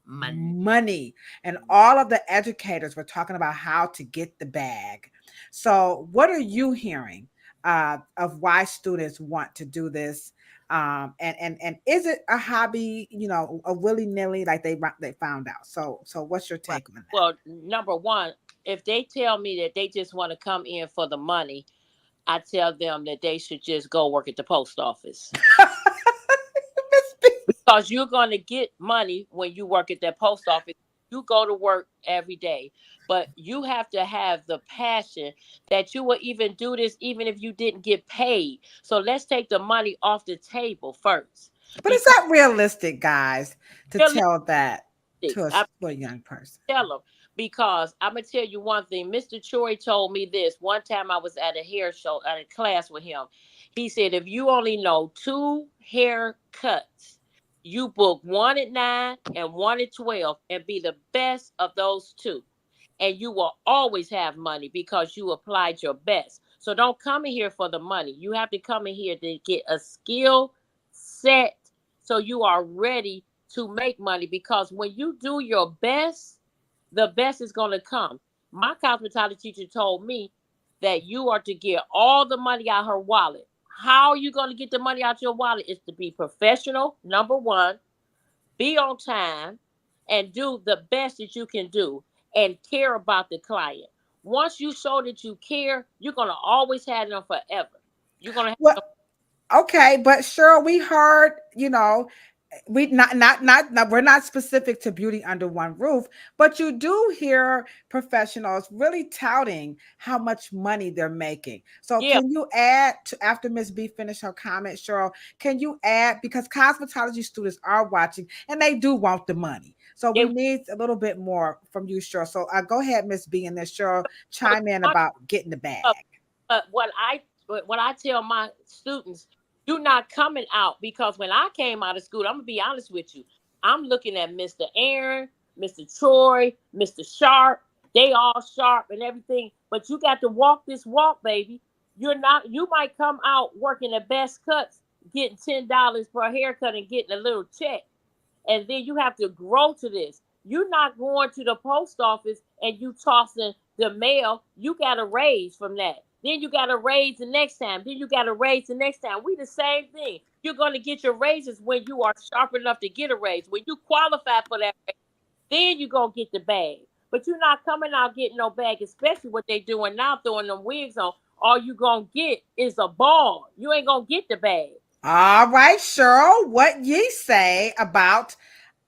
Money. And all of the educators were talking about how to get the bag. So what are you hearing of why students want to do this? And is it a hobby, a willy-nilly like they found out? So what's your take on that? Well, number one, if they tell me that they just want to come in for the money, I tell them that they should just go work at the post office. Because you're going to get money when you work at that post office. You go to work every day, but you have to have the passion that you will even do this even if you didn't get paid. So let's take the money off the table first. But it's not realistic, guys, to tell that to a young person. Tell them, because I'm going to tell you one thing. Mr. Troy told me this. One time I was at a hair show, at a class with him. He said, if you only know 2 haircuts, you book one at 9 and one at 12 and be the best of those 2. And you will always have money because you applied your best. So don't come in here for the money. You have to come in here to get a skill set so you are ready to make money, because when you do your best, the best is going to come. My cosmetology teacher told me that you are to get all the money out of her wallet. How are you going to get the money out your wallet? Is to be professional, number one, be on time, and do the best that you can do and care about the client. Once you show that you care, you're going to always have them forever. You're going to have them. Okay, but Cheryl, we heard, we we're not specific to beauty under one roof, but you do hear professionals really touting how much money they're making. So can you add to, after Ms. B finished her comment, Cheryl, can you add, because cosmetology students are watching and they do want the money. So we need a little bit more from you, Cheryl. So go ahead, Ms. B, and then Cheryl chime in about getting the bag. But what I tell my students, you're not coming out, because when I came out of school, I'm going to be honest with you, I'm looking at Mr. Aaron, Mr. Troy, Mr. Sharp. They all sharp and everything, but you got to walk this walk, baby. You might come out working at Best Cuts, getting $10 per haircut and getting a little check. And then you have to grow to this. You're not going to the post office and you tossing the mail. You got a raise from that. Then you got to raise the next time. Then you got to raise the next time. We the same thing. You're going to get your raises when you are sharp enough to get a raise. When you qualify for that raise, then you're going to get the bag. But you're not coming out getting no bag, especially what they doing now, throwing them wigs on. All you going to get is a ball. You ain't going to get the bag. All right, Cheryl, what ye say about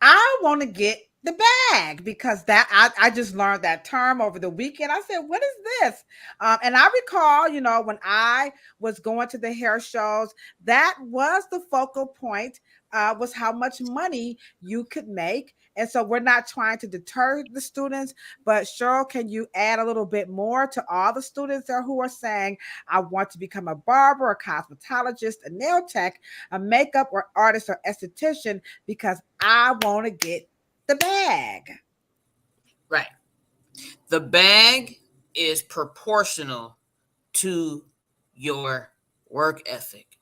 I want to get the bag, because that I just learned that term over the weekend. I said, what is this? And I recall, when I was going to the hair shows, that was the focal point, was how much money you could make. And so we're not trying to deter the students, but Cheryl, can you add a little bit more to all the students there who are saying, I want to become a barber, a cosmetologist, a nail tech, a makeup or artist or esthetician, because I want to get the bag. Right. The bag is proportional to your work ethic.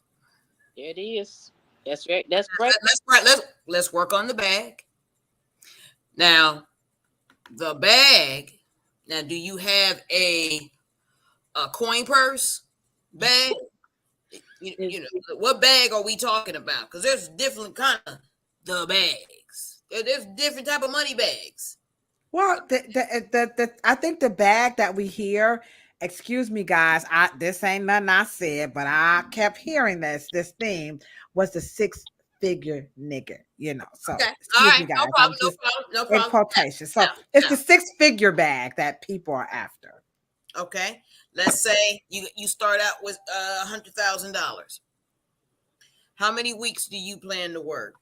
It is. That's right. That's great. Let's work on the bag. Now, the bag. Now, do you have a coin purse bag? You know, what bag are we talking about? Because there's different kind of the bags. There's different type of money bags. Well, I think the bag that we hear, excuse me, guys, this ain't nothing I said, but I kept hearing this theme was the six-figure nigga, you know. So Okay. All excuse right. me, guys. No I'm problem. No just problem. No in problem. quotation. So Now, it's now. the six-figure bag that people are after. Okay. Let's say you start out with $100,000. How many weeks do you plan to work?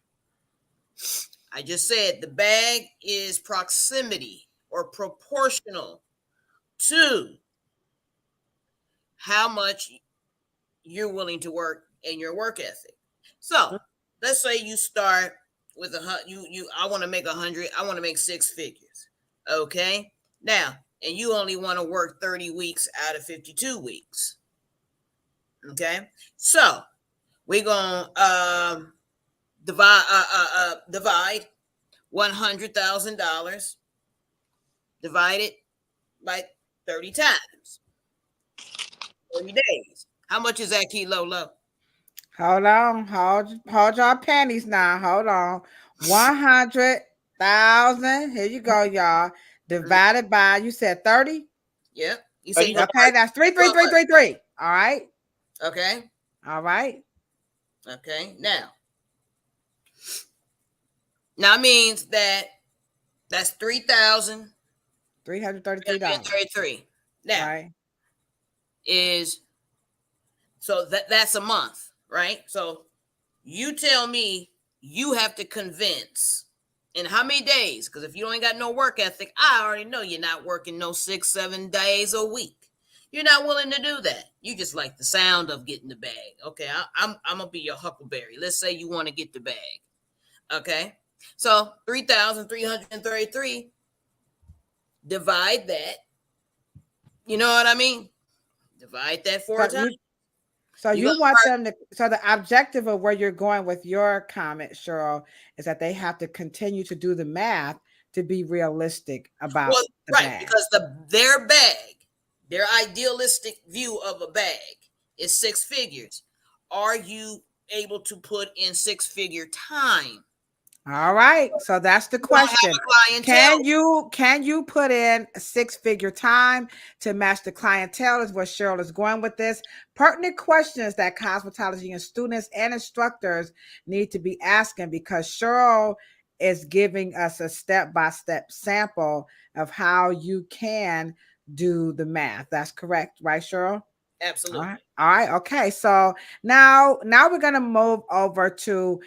I just said the bag is proximity or proportional to how much you're willing to work and your work ethic. So let's say you start with I want to make 100. I want to make six figures. Okay. Now, and you only want to work 30 weeks out of 52 weeks. Okay. So we're going to divide $100,000 divided by 30 times, 30 days. How much is that, Lo Lo? Hold on, hold your panties now. Hold on. 100,000. Here you go, y'all. Divided by, you said 30? Yep. You say okay, that's 3. All right. Okay. All right. Okay. Now means that's $3,333. Now right. So that's a month, right? So you tell me you have to convince in how many days? Because if you ain't got no work ethic, I already know you're not working no 6-7 days a week. You're not willing to do that. You just like the sound of getting the bag. Okay, I'm gonna be your huckleberry. Let's say you want to get the bag. Okay, so 3,333. Divide that. You know what I mean? Divide that 4 times. So you want them to. So the objective of where you're going with your comment, Cheryl, is that they have to continue to do the math to be realistic about the bag. Because their bag, their idealistic view of a bag is 6 figures. Are you able to put in 6-figure time? All right. So that's the question. Can you put in a 6-figure time to match the clientele is where Cheryl is going with this. Pertinent questions that cosmetology and students and instructors need to be asking, because Cheryl is giving us a step-by-step sample of how you can do the math. That's correct, right, Cheryl? Absolutely. All right. Okay. So now we're going to move over to,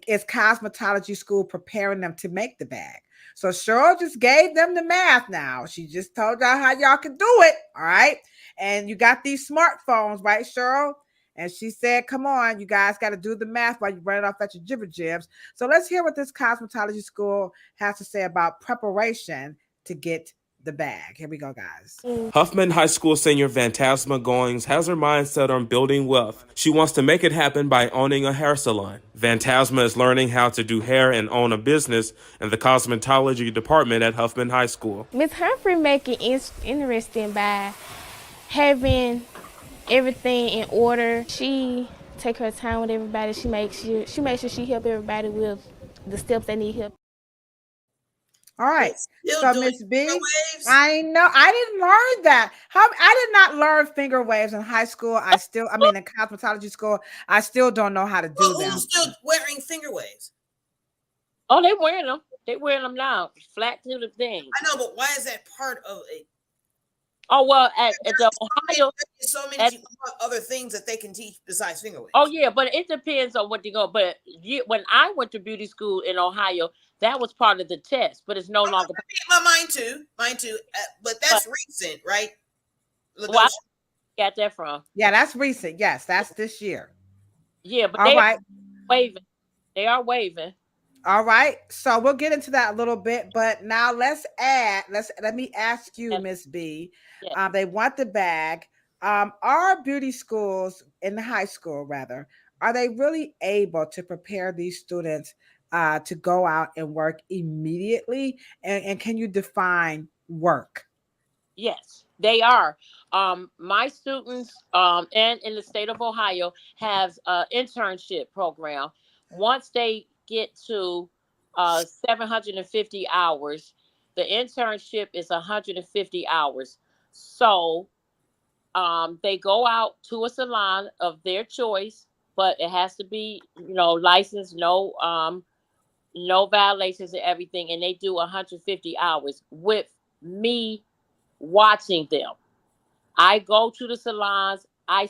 is cosmetology school preparing them to make the bag? So Cheryl just gave them the math now. She just told y'all how y'all can do it. All right. And you got these smartphones, right, Cheryl? And she said, come on, you guys got to do the math while you run it off at your jibber jibs. So let's hear what this cosmetology school has to say about preparation to get the bag. Here we go, guys. Huffman High School senior Phantasma Goings has her mind set on building wealth. She wants to make it happen by owning a hair salon. Phantasma is learning how to do hair and own a business in the cosmetology department at Huffman High School. Ms. Humphrey make it interesting by having everything in order. She take her time with everybody. She makes sure she help everybody with the steps they need help. All right. So Miss B, I know I didn't learn that. I did not learn finger waves in high school. In cosmetology school, I still don't know how to do them. Who's still wearing finger waves? Oh, they're wearing them. They're wearing them now, flat to the thing. I know, but why is that part of it? Oh, well, at the Ohio, so many other things that they can teach besides finger waves. Oh yeah, but it depends on what they go. But when I went to beauty school in Ohio, that was part of the test, but it's no longer. Mine too. But that's recent, right? Ladosha. Well, I got that from. Yeah, that's recent. Yes, that's this year. Yeah, but they are waving. They are waving. All right, so we'll get into that a little bit, but now let me ask you, Miss B. Yes. They want the bag. Are beauty schools in the high school, rather, are they really able to prepare these students to go out and work immediately? And can you define work? Yes, They are. My students, and in the state of Ohio, have an internship program. Once they get to 750 hours, the internship is 150 hours. So they go out to a salon of their choice, but it has to be, licensed, no violations and everything, and they do 150 hours with me watching them. I go to the salons. I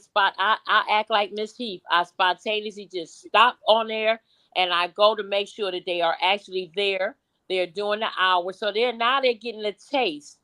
act like Miss Heath. I spontaneously just stop on there and I go to make sure that they are actually there. They're doing the hours. So they're getting a taste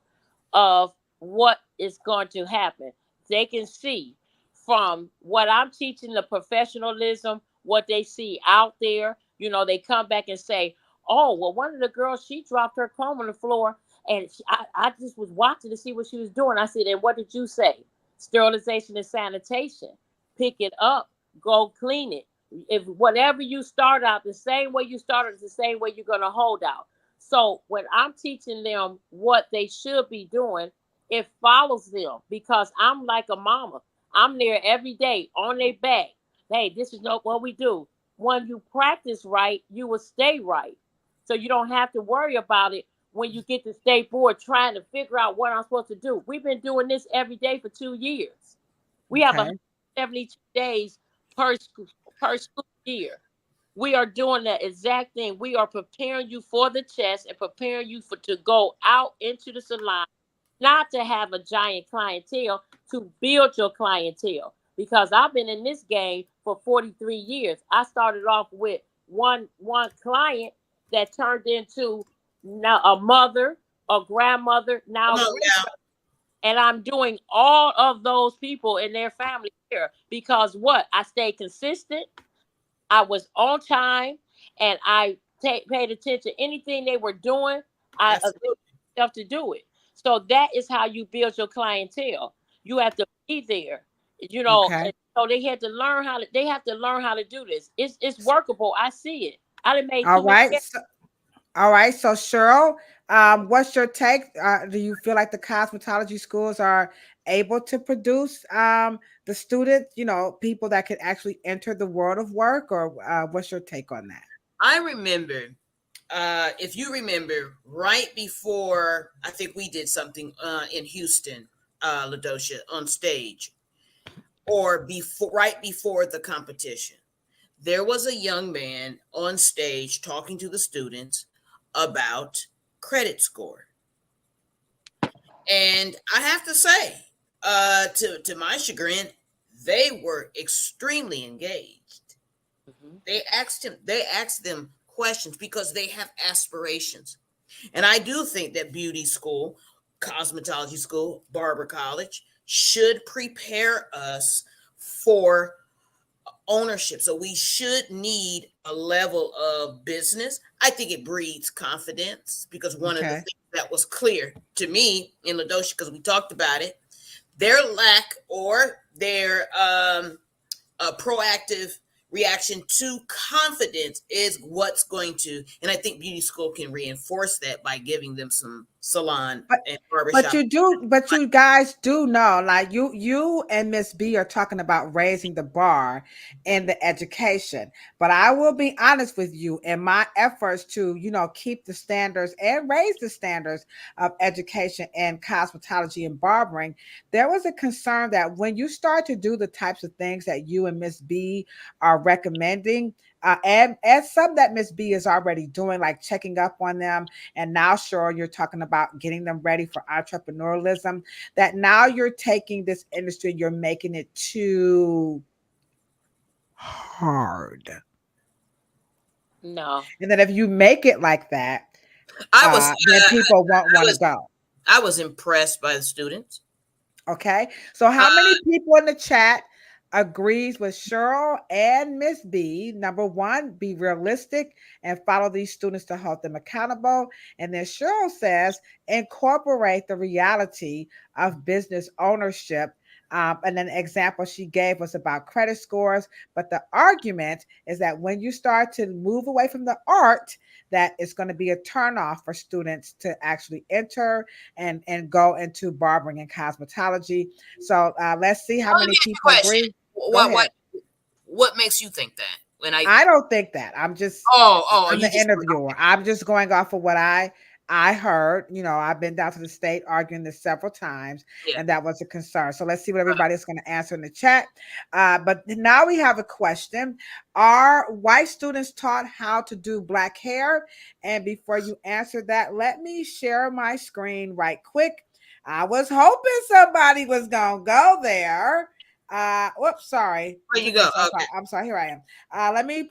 of what is going to happen. They can see from what I'm teaching, the professionalism, what they see out there. They come back and say, "Oh, well, one of the girls, she dropped her comb on the floor, and I just was watching to see what she was doing." I said, "And what did you say? Sterilization and sanitation. Pick it up, go clean it. If whatever you start out, the same way you started is the same way you're going to hold out." So when I'm teaching them what they should be doing, it follows them because I'm like a mama. I'm there every day on their back. Hey, this is not what we do. When you practice right, you will stay right. So you don't have to worry about it when you get to state board trying to figure out what I'm supposed to do. We've been doing this every day for 2 years. We have Okay. 172 days per school year. We are doing the exact thing. We are preparing you for the test and preparing you to go out into the salon, not to have a giant clientele, to build your clientele. Because I've been in this game for 43 years. I started off with one client that turned into now a mother, a grandmother, now Come a on now. grandmother. And I'm doing all of those people and their family here because what? I stayed consistent. I was on time, and I paid attention. Anything they were doing, I Absolutely. myself to do it. So that is how you build your clientele. You have to be there. Okay. And so they had to learn how to. They have to learn how to do this. It's workable. I see it. I done made All too many. right. All right. So Cheryl, what's your take? Do you feel like the cosmetology schools are able to produce the students, people that could actually enter the world of work, or what's your take on that? I remember, if you remember, right before I think we did something in Houston, Ladosha, on stage, or right before the competition, there was a young man on stage talking to the students about credit score. And I have to say, to my chagrin, they were extremely engaged. Mhm. They asked them questions because they have aspirations. And I do think that beauty school, cosmetology school, barber college should prepare us for ownership. So we should need a level of business. I think it breeds confidence because one of the Okay. things that was clear to me in Ladosha, because we talked about it, their lack or their proactive reaction to confidence is what's going to, and I think beauty school can reinforce that by giving them some salon But and but barbershop. you guys do know, like you and Miss B are talking about raising the bar in the education. But I will be honest with you, in my efforts to, keep the standards and raise the standards of education and cosmetology and barbering, there was a concern that when you start to do the types of things that you and Miss B are recommending, and some that Miss B is already doing, like checking up on them, and now, sure, you're talking about getting them ready for entrepreneurialism, that now you're taking this industry, you're making it too hard. No. And then if you make it like that, I was then people won't I want to was go. I was impressed by the students. Okay. So Uh, how many people in the chat agrees with Cheryl and Miss B? Number one, be realistic and follow these students to hold them accountable. And then Cheryl says, incorporate the reality of business ownership And then the example she gave was about credit scores. But the argument is that when you start to move away from the art, that it's going to be a turnoff for students to actually enter and go into barbering and cosmetology. So let's see how many people agree. Go ahead. What makes you think that? I don't think that. I'm you the just interviewer. I'm just going off of what I heard. I've been down to the state arguing this several times, Yeah. and that was a concern. So let's see what everybody's going to answer in the chat. But now we have a question: are white students taught how to do black hair? And before you answer that, let me share my screen right quick. I was hoping somebody was gonna go there. Whoops, sorry. Where you go? Okay. I'm sorry. Here I am. Let me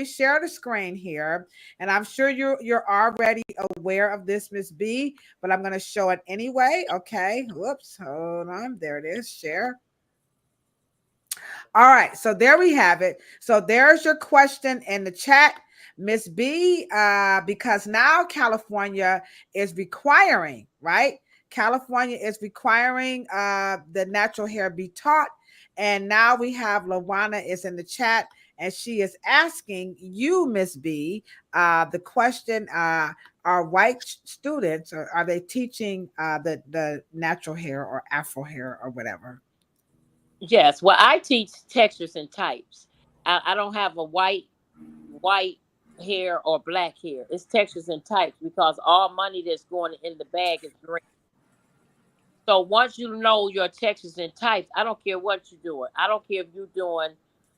share the screen here. And I'm sure you're already aware of this, Miss B, but I'm gonna show it anyway. Okay. Whoops, hold on. There it is. Share. All right, so there we have it. So there's your question in the chat, Miss B, because now California is requiring, right? California is requiring the natural hair be taught. And now we have Lawana is in the chat, and she is asking you, Miss B, the question: are white students, or are they teaching the natural hair or Afro hair or whatever? Yes. Well, I teach textures and types. I don't have a white hair or black hair. It's textures and types because all money that's going in the bag is green. So once you know your textures and types, I don't care what you're doing. I don't care if you're doing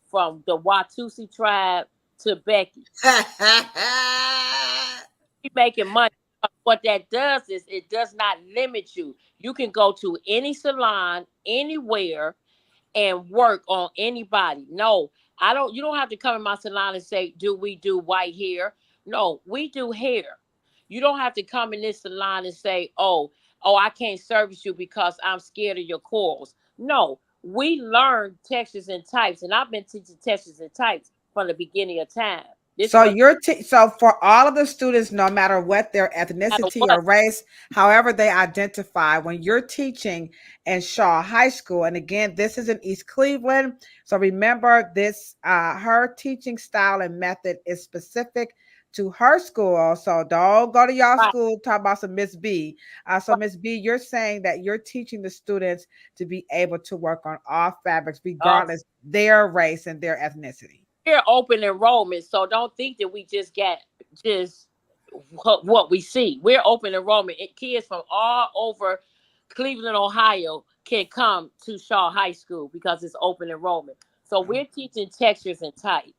from the Watusi tribe to Becky. You're making money. What that does is it does not limit you. You can go to any salon, anywhere, and work on anybody. No, you don't have to come in my salon and say, do we do white hair? No, we do hair. You don't have to come in this salon and say, oh, I can't service you because I'm scared of your corals. No, we learn textures and types, and I've been teaching textures and types from the beginning of time. So for all of the students, no matter what their ethnicity or race, however they identify, when you're teaching in Shaw High School, and again, this is in East Cleveland, so remember this, her teaching style and method is specific to her school. So don't go to y'all school talk about some Miss B. So Miss B, you're saying that you're teaching the students to be able to work on all fabrics, regardless their race and their ethnicity. We're open enrollment, so don't think that we just get what we see. We're open enrollment. Kids from all over Cleveland, Ohio can come to Shaw High School because it's open enrollment. So we're teaching textures and types.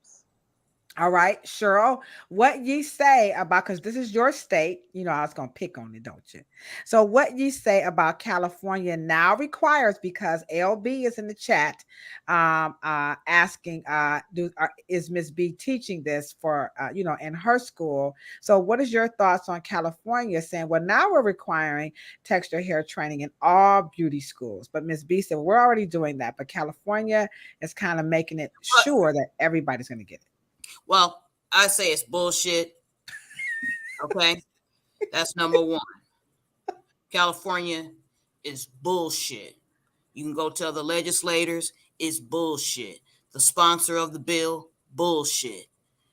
All right, Cheryl, what ye say about, because this is your state, I was going to pick on it, don't you? So what ye say about California now requires, because LB is in the chat asking, is Miss B teaching this for, in her school? So what is your thoughts on California saying, well, now we're requiring texture hair training in all beauty schools? But Miss B said, we're already doing that, but California is kind of making it sure that everybody's going to get it. Well, I say it's bullshit. Okay. That's number one. California is bullshit. You can go tell the legislators it's bullshit. The sponsor of the bill, bullshit.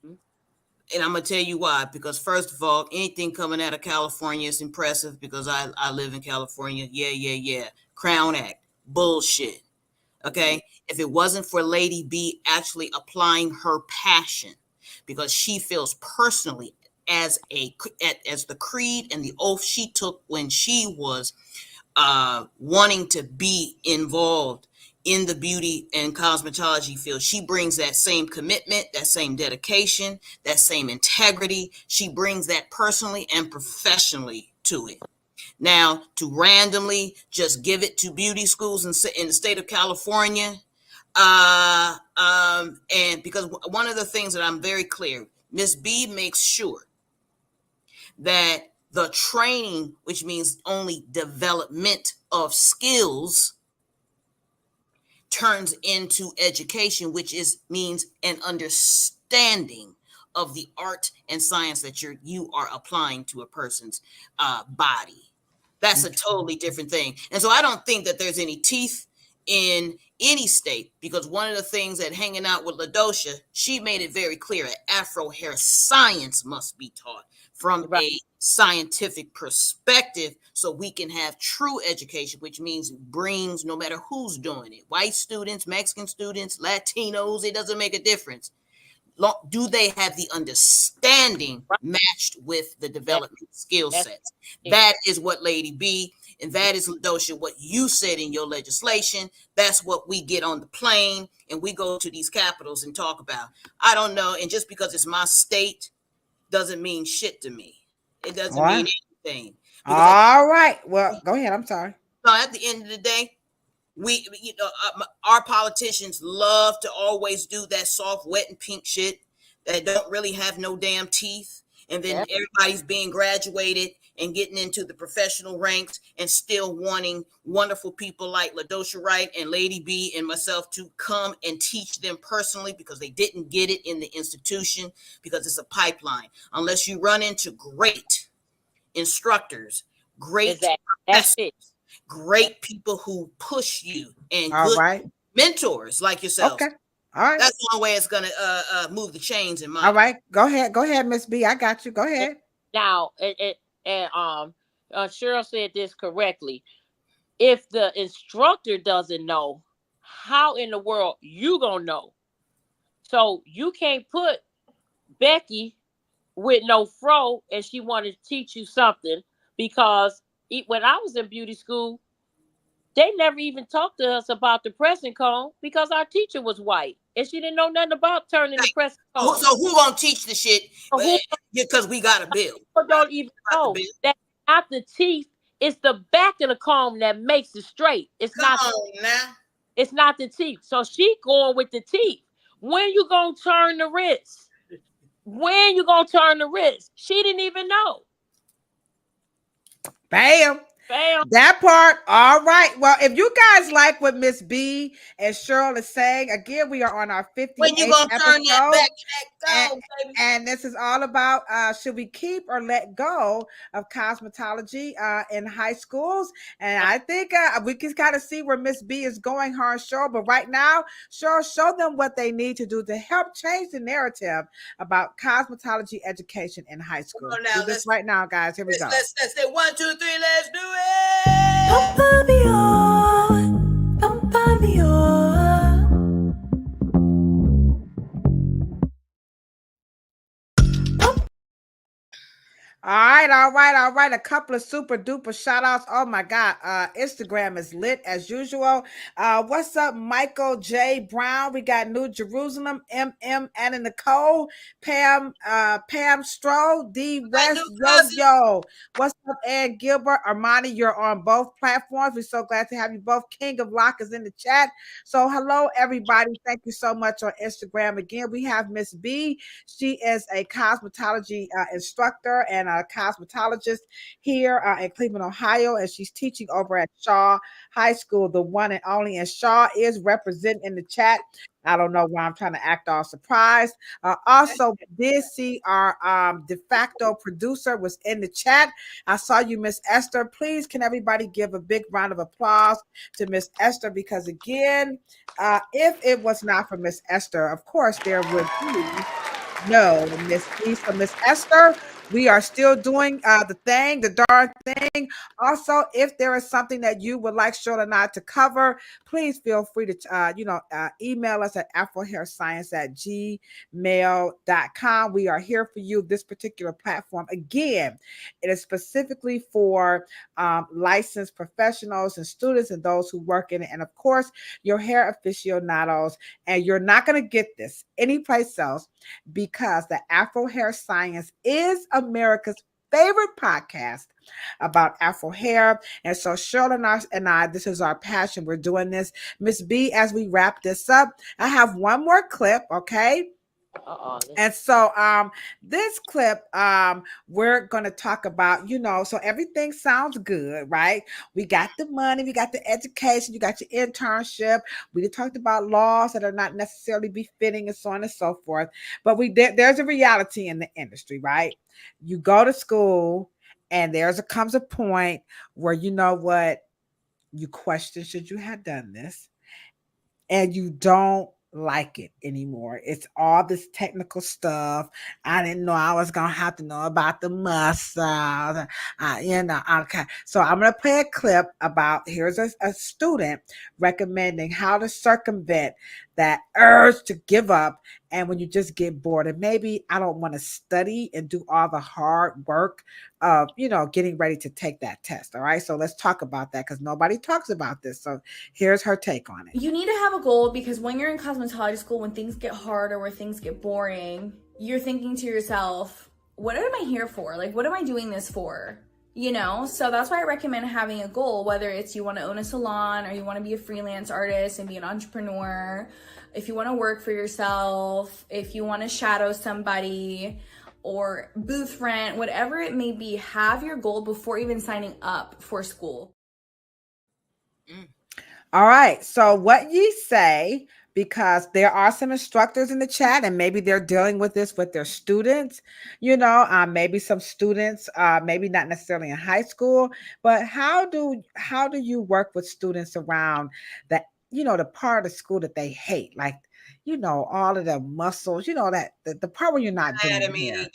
And I'm going to tell you why. Because first of all, anything coming out of California is impressive because I live in California. Yeah. Crown Act, bullshit. Okay. If it wasn't for Lady B actually applying her passion, because she feels personally as the creed and the oath she took when she was wanting to be involved in the beauty and cosmetology field, she brings that same commitment, that same dedication, that same integrity. She brings that personally and professionally to it. Now, to randomly just give it to beauty schools in the state of California, and because one of the things that I'm very clear, Miss B makes sure that the training, which means only development of skills, turns into education, which means an understanding of the art and science that you are applying to a person's body. That's a totally different thing. And so I don't think that there's any teeth in any state, because one of the things that hanging out with Ladosha, she made it very clear that Afro hair science must be taught from a scientific perspective so we can have true education, which means it brings, no matter who's doing it, white students, Mexican students, Latinos, it doesn't make a difference. Do they have the understanding matched with the development skill sets? That is what Lady B, and that is, Ladosha, what you said in your legislation. That's what we get on the plane and we go to these capitals and talk about. I don't know, and just because it's my state doesn't mean shit to me. It doesn't mean anything. All right. Well, go ahead. I'm sorry. So at the end of the day, we, our politicians love to always do that soft, wet, and pink shit that don't really have no damn teeth. And then everybody's being graduated and getting into the professional ranks and still wanting wonderful people like Ladosha Wright and Lady B and myself to come and teach them personally, because they didn't get it in the institution, because it's a pipeline. Unless you run into great instructors, great professors, great people who push you, and good mentors like yourself. Okay. All right. That's the only way it's gonna move the chains in my. All right. Go ahead, Miss B. I got you. Go ahead. Now, Cheryl said this correctly. If the instructor doesn't know, how in the world you gonna know? So you can't put Becky with no fro and she wanted to teach you something, because when I was in beauty school, they never even talked to us about the pressing comb, because our teacher was white and she didn't know nothing about turning the pressing comb. So who gonna teach the shit? Because we got a bill. People don't even know that not the teeth, it's the back of the comb that makes it straight. It's It's not the teeth. So she going with the teeth. When you gonna turn the wrist? When you gonna turn the wrist? She didn't even know. Bam. That part. All right. Well, if you guys like what Miss B and Cheryl is saying, again, we are on our 50th when you gonna episode, turn that back, and this is all about should we keep or let go of cosmetology in high schools? And I think we can kind of see where Miss B is going, her and Cheryl. But right now, Cheryl, show them what they need to do to help change the narrative about cosmetology education in high school. Do this right now, guys. Here we go. Let's say 1, 2, 3. Let's do it. Pump me on, pump me on. All right. A couple of super duper shout outs. Oh my God. Instagram is lit as usual. What's up, Michael J. Brown? We got New Jerusalem, MM, Anna Nicole, Pam Stroh, D West, Yo. What's up, Ed Gilbert? Armani, you're on both platforms. We're so glad to have you both. King of Lock is in the chat. So hello, everybody. Thank you so much on Instagram. Again, we have Miss B. She is a cosmetology instructor and a cosmetologist here in Cleveland, Ohio, and she's teaching over at Shaw High School, the one and only. And Shaw is representing in the chat. I don't know why I'm trying to act all surprised. Also, did see our de facto producer was in the chat. I saw you, Miss Esther. Please, can everybody give a big round of applause to Miss Esther? Because again, if it was not for Miss Esther, of course, there would be no Miss B. So Miss Esther, we are still doing the darn thing. Also, if there is something that you would like Cheryl and I to cover, please feel free to email us at afrohairscience@gmail.com. We are here for you. This particular platform, again, it is specifically for licensed professionals and students and those who work in it, and of course, your hair aficionados. And you're not going to get this anyplace else, because the Afro Hair Science is America's favorite podcast about Afro hair. And so Cheryl and I, this is our passion. We're doing this. Miss B, as we wrap this up, I have one more clip, okay? And so this clip, we're going to talk about, so everything sounds good, right? We got the money, we got the education, you got your internship. We talked about laws that are not necessarily befitting and so on and so forth. But there's a reality in the industry, right? You go to school and comes a point where, you know what, you question, should you have done this? and you don't like it anymore. It's all this technical stuff. I didn't know I was gonna have to know about the muscles. Okay. So I'm gonna play a clip about here's a student recommending how to circumvent that urge to give up, and when you just get bored, and maybe I don't want to study and do all the hard work of getting ready to take that test. All right. So let's talk about that because nobody talks about this. So here's her take on it. You need to have a goal because when you're in cosmetology school, when things get hard or when things get boring, you're thinking to yourself, what am I here for? Like, what am I doing this for? So that's why I recommend having a goal, whether it's you want to own a salon or you want to be a freelance artist and be an entrepreneur, if you want to work for yourself, if you want to shadow somebody or booth rent, whatever it may be, have your goal before even signing up for school. All right. So what ye say, because there are some instructors in the chat and maybe they're dealing with this with their students, maybe some students, maybe not necessarily in high school, but how do you work with students around that, the part of the school that they hate? Like, all of the muscles, that the part where you're not doing hair.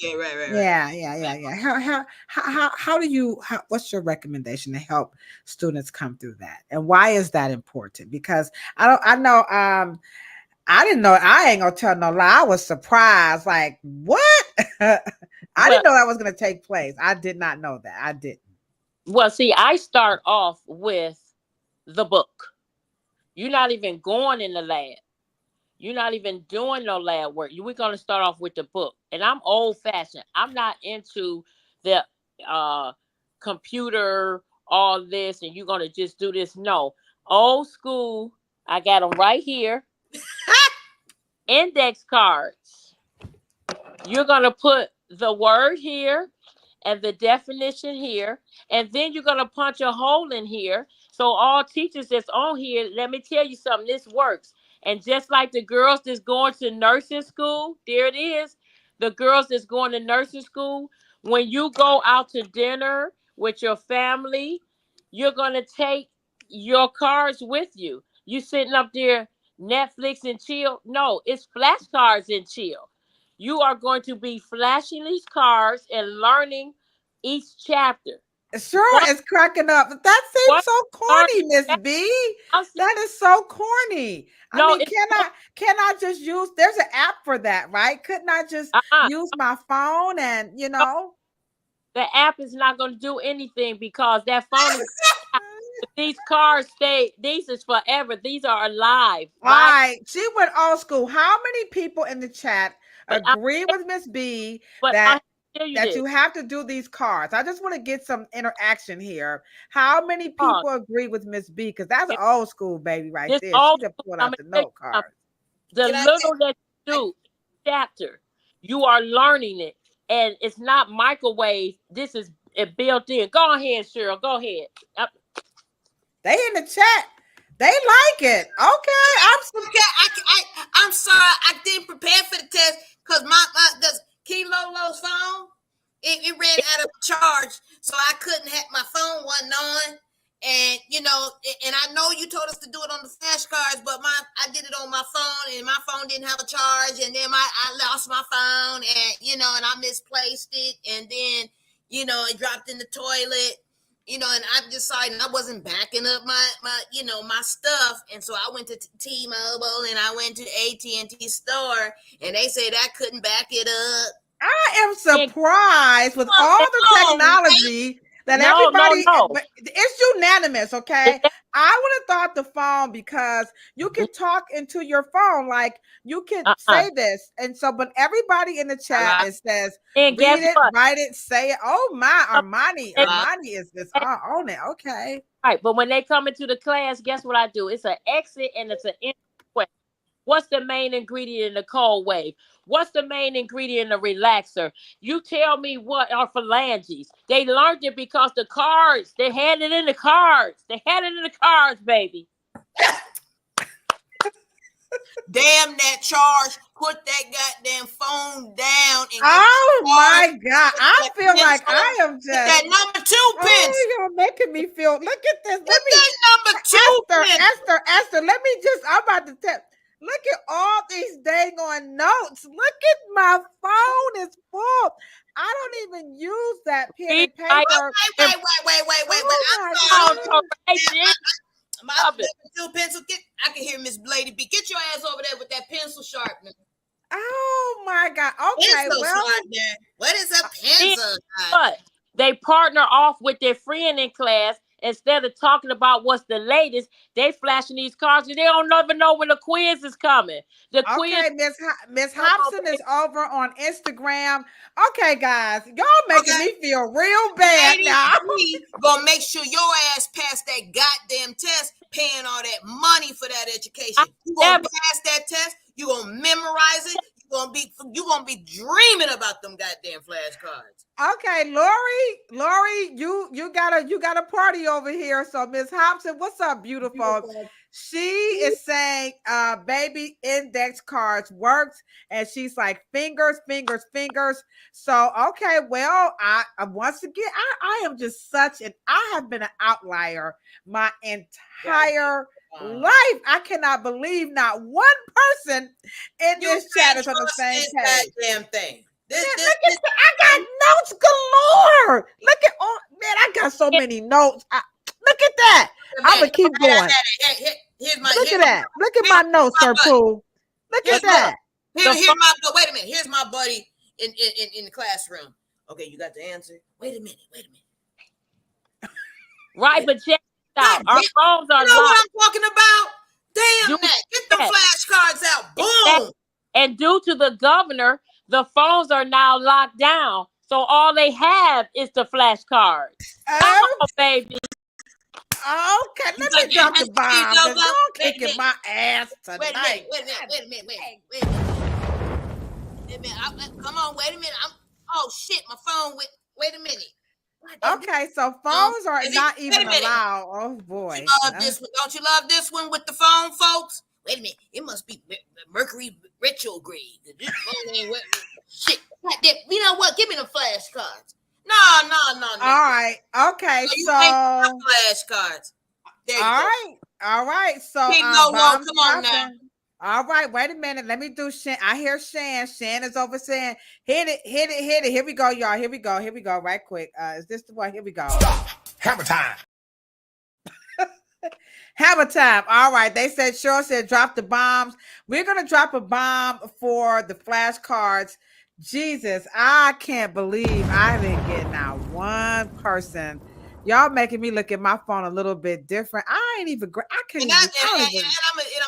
Yeah, right. Yeah. How do you, what's your recommendation to help students come through that? And why is that important? Because I didn't know, I ain't gonna tell no lie. I was surprised. Like, what? I didn't know that was gonna take place. I did not know that. I didn't. Well, see, I start off with the book. You're not even going in the lab. You're not even doing no lab work. We're going to start off with the book. And I'm old fashioned. I'm not into the computer, all this, and you're going to just do this. No. Old school. I got them right here. Index cards. You're going to put the word here and the definition here. And then you're going to punch a hole in here. So all teachers that's on here, let me tell you something. This works. And just like the girls that's going to nursing school, there it is. The girls that's going to nursing school, when you go out to dinner with your family, you're going to take your cards with you. You sitting up there, Netflix and chill. No, it's flashcards and chill. You are going to be flashing these cards and learning each chapter. Sure, is cracking up. That seems so corny, Miss B. That is so corny. I mean, can I just use? There's an app for that, right? Couldn't I just use my phone and the app is not going to do anything because that phone is. These cards stay. These is forever. These are alive. All right. She went old school. How many people in the chat agree with Miss B that you have to do these cards? I just want to get some interaction here. How many people agree with Miss B? Because that's old school, baby, right there. She just pulled out the note cards. The little that you do chapter, you are learning it, and it's not microwave. This is built in. Go ahead, Cheryl. Go ahead. They in the chat. They like it. Okay. I'm sorry. I didn't prepare for the test because the Lo Lo's phone, it ran out of charge, so I couldn't have my phone wasn't on. And and I know you told us to do it on the flashcards, but I did it on my phone, and my phone didn't have a charge, and then I lost my phone, and and I misplaced it, and then it dropped in the toilet. And I decided I wasn't backing up my my stuff, and so I went to T-Mobile and I went to AT&T store, and they said I couldn't back it up. I am surprised with all the technology that everybody. It's unanimous, okay? I would have thought the phone, because you can talk into your phone, like you can say this, and so, but everybody in the chat it says read it, write it, say it. Oh my, Armani is this on it, okay? Right, but when they come into the class, guess what I do? It's an exit and it's an entry. What's the main ingredient in the cold wave? What's the main ingredient in the relaxer? You tell me what are phalanges. They learned it because the cards, they had it in the cards. They had it in the cards, baby. Damn that charge. Put that goddamn phone down. And oh my God. I feel like I am just that number 2 pencil. Oh, you're making me feel. Look at this. Let me that number 2 pencil. Esther. Let me just. I'm about to tell. Look at all these dang on notes. Look at my phone is full. I don't even use that pen and paper. Wait. Oh my God. My number 2 pencil. I can hear Miss Lady B. Get your ass over there with that pencil sharpener. Oh my God. Okay, well, what is a pencil? But they partner off with their friend in class. Instead of talking about what's the latest, they flashing these cards and they don't even know when the quiz is coming. The quiz. Miss Hobson is over on Instagram. Okay, guys, y'all making me feel real bad now. We gonna make sure your ass pass that goddamn test, paying all that money for that education. You gonna pass that test. You gonna memorize it. You gonna be dreaming about them goddamn flashcards. Okay, Lori, you got a party over here. So Miss Hobson, what's up, beautiful? She is saying baby index cards works, and she's like fingers. So okay, well, I once again I am just I have been an outlier my entire life. I cannot believe not one person in this chat is on the same page. Damn thing. I got notes galore. Look at I got so many notes. Look at that. I'm gonna keep going. Look at that. Look at my notes, Sir Pooh. Look at that. Wait a minute. Here's my buddy in the classroom. Okay, you got the answer. Wait a minute. Right, but check it out. Our phones are locked. You know what I'm talking about? Damn that. Get the flashcards out. Boom. And due to the governor, the phones are now locked down. So all they have is the flashcards. Oh, baby. Okay, let me drop the bomb. Don't kicking my ass tonight. Wait a minute. Come on, wait a minute. Oh shit, my phone. Wait a minute. Okay, so phones are not even allowed. Oh boy. Don't you love this one with the phone, folks? Wait a minute. It must be Mercury retrograde. This phone ain't shit. You know what? Give me the flashcards. No. All right. Okay. So flashcards. There you go. All right. So come on now. All right. Wait a minute. Let me do Shan. I hear Shan. Shan is over saying, hit it. Here we go, y'all. Here we go. Right quick. Is this the one? Here we go. Stop. Hammer time. Hammer time. All right. They said, Cheryl said, drop the bombs. We're going to drop a bomb for the flashcards. Jesus, I can't believe I didn't get now one person. Y'all making me look at my phone a little bit different. I ain't even. I can't. And I'm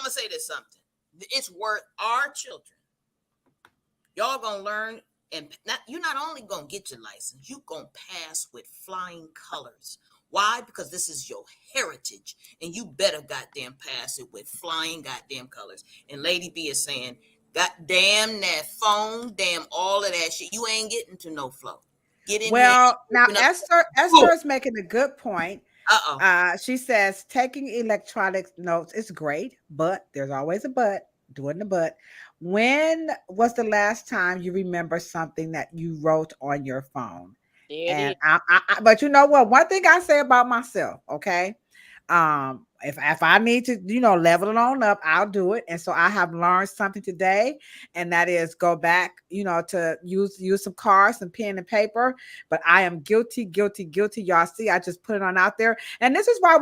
gonna say this something. It's worth our children. Y'all gonna learn, and you're not only gonna get your license, you gonna pass with flying colors. Why? Because this is your heritage, and you better goddamn pass it with flying goddamn colors. And Lady B is saying, God damn that phone, damn all of that shit. You ain't getting to no flow. Get in now Esther is making a good point. She says taking electronic notes is great, but there's always a but. Doing the but. When was the last time you remember something that you wrote on your phone? But you know what? One thing I say about myself, okay? If I need to, level it on up, I'll do it. And so I have learned something today, and that is go back, to use some cards, some pen and paper. But I am guilty. Y'all see, I just put it on out there. And this is why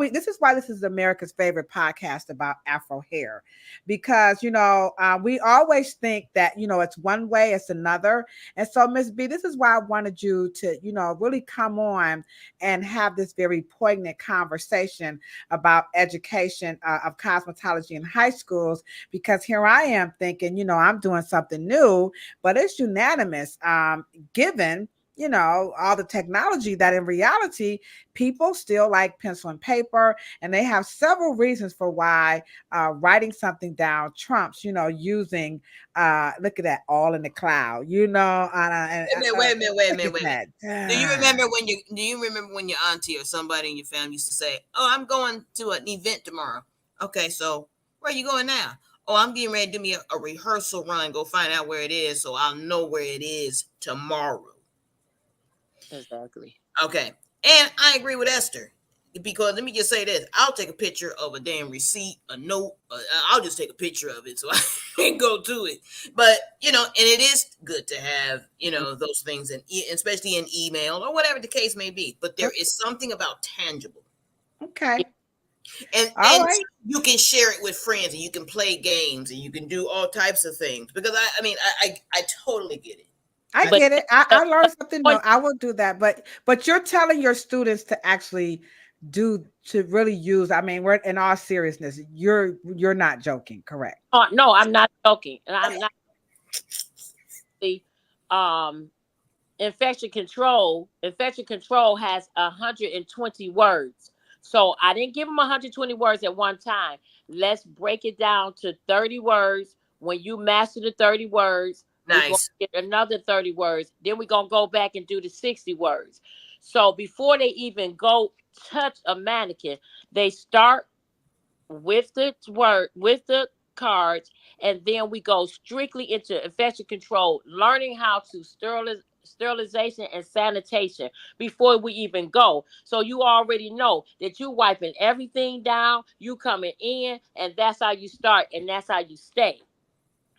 this is America's favorite podcast about Afro hair, because, we always think that, it's one way, it's another. And so Miss B, this is why I wanted you to, really come on and have this very poignant conversation about education of cosmetology in high schools, because here I am thinking, I'm doing something new, but it's unanimous, given all the technology, that in reality people still like pencil and paper, and they have several reasons for why writing something down trumps using look at that, all in the cloud. Wait a minute. Do you remember when your auntie or somebody in your family used to say, oh, I'm going to an event tomorrow? Okay, so where are you going now? Oh, I'm getting ready to do me a rehearsal run, go find out where it is so I'll know where it is tomorrow. Exactly. Okay. And I agree with Esther. Because let me just say this. I'll take a picture of a damn receipt, a note. I'll just take a picture of it so I can go to it. But, and it is good to have, those things, especially in email or whatever the case may be. But there is something about tangible. Okay. And right. you can share it with friends and you can play games and you can do all types of things. Because I totally get it. I get it. I learned something new. I will do that. But you're telling your students to actually to really use. I mean, we're in all seriousness. You're not joking, correct? No, I'm not joking. And I'm not um infection control has 120 words. So I didn't give them 120 words at one time. Let's break it down to 30 words. When you master the 30 words, we're going to get another 30 words. Then we're going to go back and do the 60 words. So before they even go touch a mannequin, they start with the cards, and then we go strictly into infection control, learning how to sterilization and sanitation before we even go. So you already know that you wiping everything down, you coming in, and that's how you start, and that's how you stay.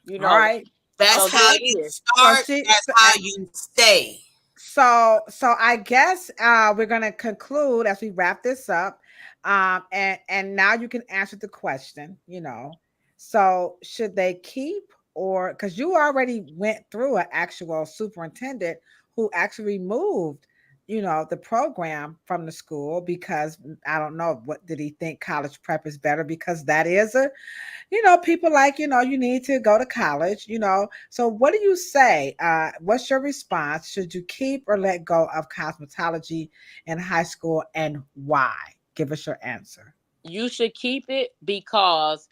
All right. That's how you start. That's how you stay. So I guess we're gonna conclude as we wrap this up. And now you can answer the question, So should they keep, or because you already went through an actual superintendent who actually removed, the program from the school because I don't know, what did he think college prep is better, because that is people like, you need to go to college, So what do you say? What's your response? Should you keep or let go of cosmetology in high school, and why? Give us your answer. You should keep it because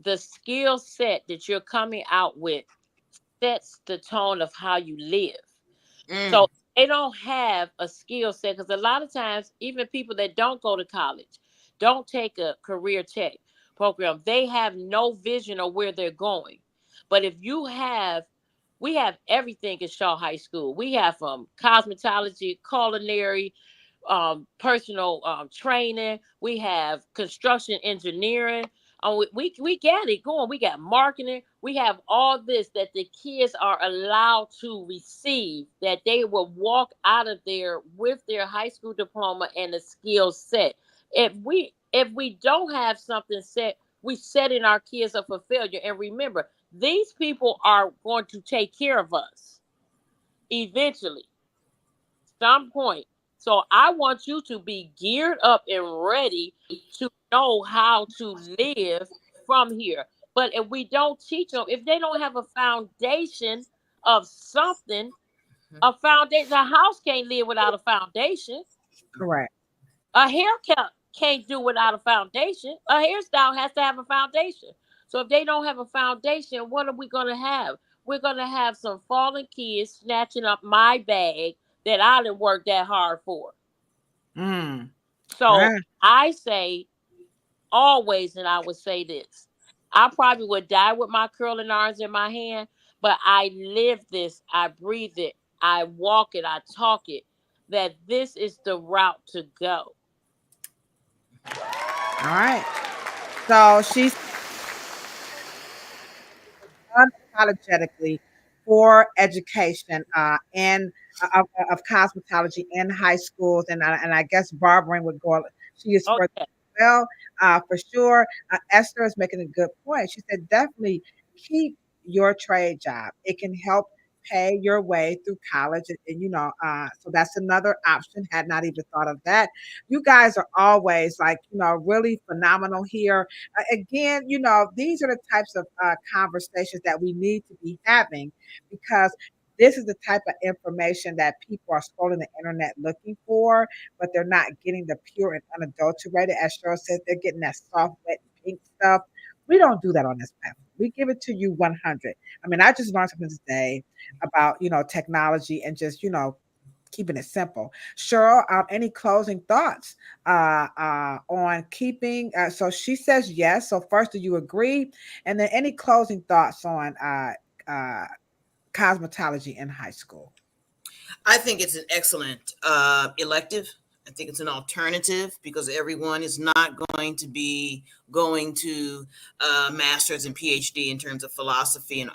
the skill set that you're coming out with sets the tone of how you live. So they don't have a skill set, because a lot of times, even people that don't go to college, don't take a career tech program, they have no vision of where they're going. But if we have everything in Shaw High School. We have cosmetology, culinary, personal training. We have construction engineering. We got it going. We got marketing. We have all this that the kids are allowed to receive, that they will walk out of there with their high school diploma and a skill set. If we don't have something set, we setting our kids up for failure. And remember, these people are going to take care of us eventually, some point. So I want you to be geared up and ready to know how to live from here. But if we don't teach them, if they don't have a foundation of something, a house can't live without a foundation. Correct. A haircut can't do without a foundation. A hairstyle has to have a foundation. So if they don't have a foundation, what are we going to have? We're going to have some fallen kids snatching up my bag that I didn't work that hard for. So I say always, and I would say this, I probably would die with my curling irons in my hand, but I live this, I breathe it, I walk it, I talk it, that this is the route to go. All right. So she's unapologetically for education and of cosmetology in high schools, and I guess barbering would go. She is for well, for sure. Esther is making a good point. She said definitely keep your trade job. It can help pay your way through college, and so that's another option. Had not even thought of that. You guys are always like really phenomenal here. Again, these are the types of conversations that we need to be having, because this is the type of information that people are scrolling the internet looking for, but they're not getting the pure and unadulterated. As Cheryl said, they're getting that soft, wet, pink stuff. We don't do that on this platform. We give it to you 100. I mean, I just learned something today about, technology and just, keeping it simple. Cheryl, any closing thoughts on keeping? So she says yes. So first, do you agree? And then any closing thoughts on cosmetology in high school? I think it's an excellent elective. I think it's an alternative because everyone is not going to be going to master's and PhD in terms of philosophy and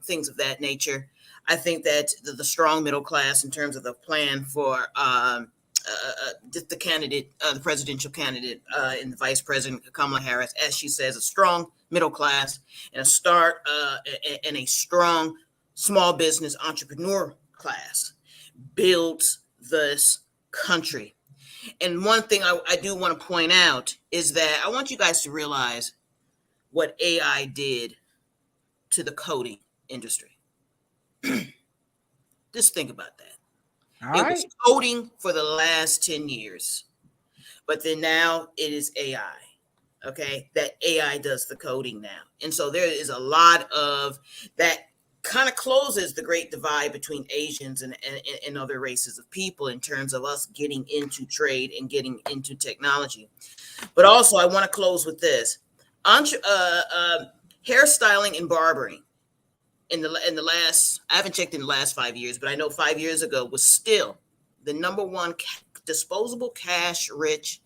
things of that nature. I think that the strong middle class, in terms of the plan for the candidate, the presidential candidate, and the Vice President Kamala Harris, as she says, a strong middle class and a strong small business entrepreneur class builds this country. And one thing I do want to point out is that I want you guys to realize what AI did to the coding industry. Just think about that. It was coding for the last 10 years, but then now it is AI. Okay, that AI does the coding now. And so there is a lot of that kind of closes the great divide between Asians and other races of people in terms of us getting into trade and getting into technology. But also, I want to close with this. Hairstyling and barbering in the last, I haven't checked in the last 5 years, but I know 5 years ago was still the number one disposable cash rich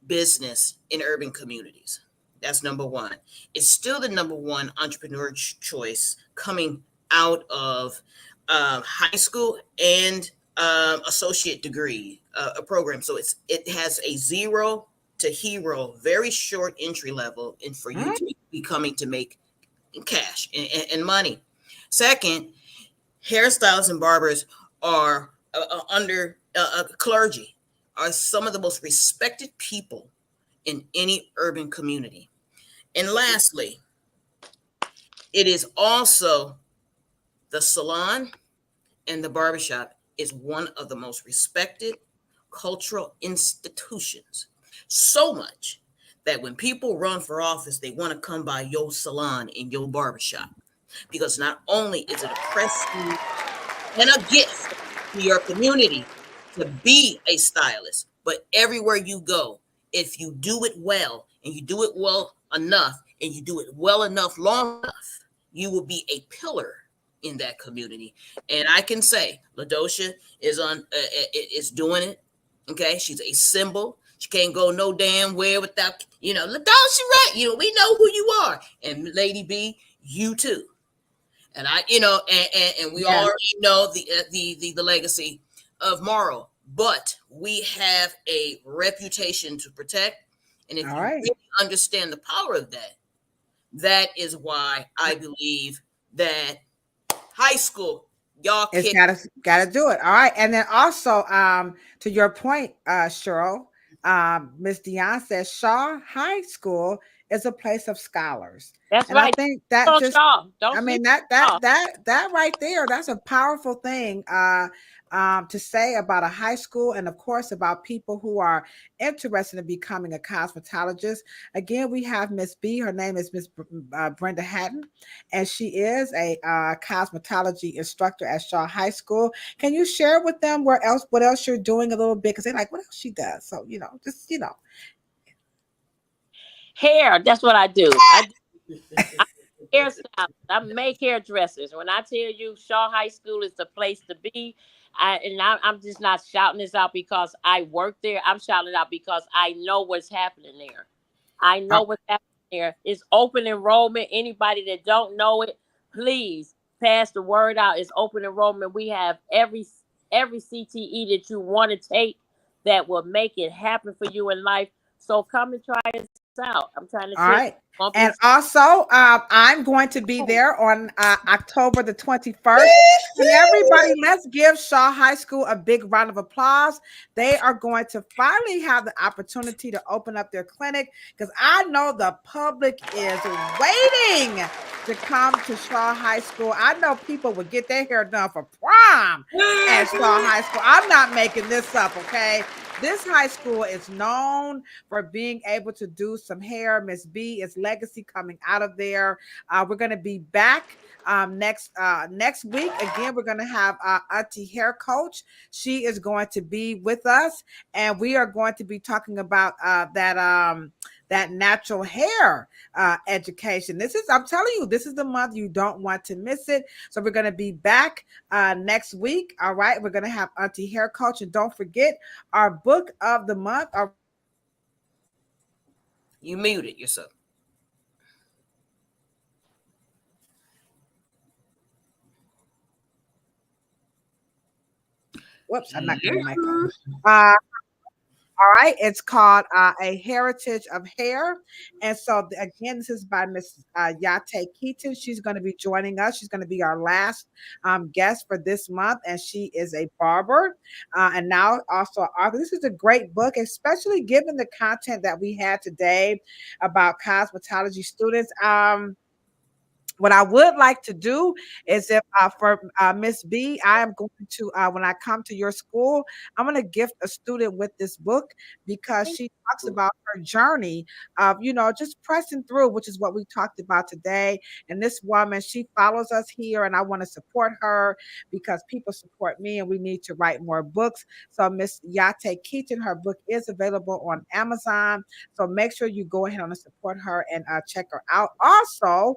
business in urban communities. That's number one. It's still the number one entrepreneur choice coming out of high school and associate degree program. So it has a 0 to hero, very short entry level, and for you to be coming to make cash and money. Second, hairstylists and barbers are under clergy are some of the most respected people in any urban community. And lastly, it is also the salon and the barbershop is one of the most respected cultural institutions. So much that when people run for office, they want to come by your salon and your barbershop because not only is it a prestige and a gift to your community to be a stylist, but everywhere you go, if you do it well and you do it well enough and you do it well enough long enough, you will be a pillar in that community. And I can say Ladosha is doing it. Okay, she's a symbol. She can't go no damn where without Ladosha, right? We know who you are, and Lady B, you too. And and we already know the legacy of Morrow, but we have a reputation to protect. And if you really understand the power of that, that is why I believe that high school, y'all it's gotta do it. All right. And then also to your point, Cheryl, Miss Dion says Shaw High School is a place of scholars. That's and right. I think that Don't just Shaw. Don't I mean sleep that on that right there, that's a powerful thing to say about a high school, and of course about people who are interested in becoming a cosmetologist. Again, we have Miss B. Her name is Miss Brenda Haddon, and she is a cosmetology instructor at Shaw High School. Can you share with them what else you're doing a little bit? Because they're like, what else she does? So hair. That's what I do. I'm hairstylist. I make hairdressers. When I tell you Shaw High School is the place to be, I'm just not shouting this out because I work there. I'm shouting it out because I know what's happening there. I know what's happening there. It's open enrollment. Anybody that don't know it, please pass the word out. It's open enrollment. We have every CTE that you want to take that will make it happen for you in life. So come and try this out. I'm trying to All right. And also, I'm going to be there on October the 21st. And everybody, let's give Shaw High School a big round of applause. They are going to finally have the opportunity to open up their clinic because I know the public is waiting to come to Shaw High School. I know people would get their hair done for prom at Shaw High School. I'm not making this up, okay? This high school is known for being able to do some hair. Miss B is legacy coming out of there. We're going to be back next week. Again, we're going to have Auntie Hair Coach. She is going to be with us, and we are going to be talking about that natural hair education. I'm telling you, this is the month you don't want to miss it. So we're going to be back next week. All right. We're going to have Auntie Hair Coach. And don't forget our book of the month. You muted yourself. Whoops, I'm not going to mic off. All right, it's called A Heritage of Hair. And so, again, this is by Miss Yate Keaton. She's going to be joining us. She's going to be our last guest for this month, and she is a barber and now also an author. This is a great book, especially given the content that we had today about cosmetology students. What I would like to do is if for Miss B, I am going to, when I come to your school, I'm going to gift a student with this book because she talks about her journey of, just pressing through, which is what we talked about today. And this woman, she follows us here, and I want to support her because people support me, and we need to write more books. So Miss Yate Keaton, her book is available on Amazon. So make sure you go ahead and support her and check her out. Also,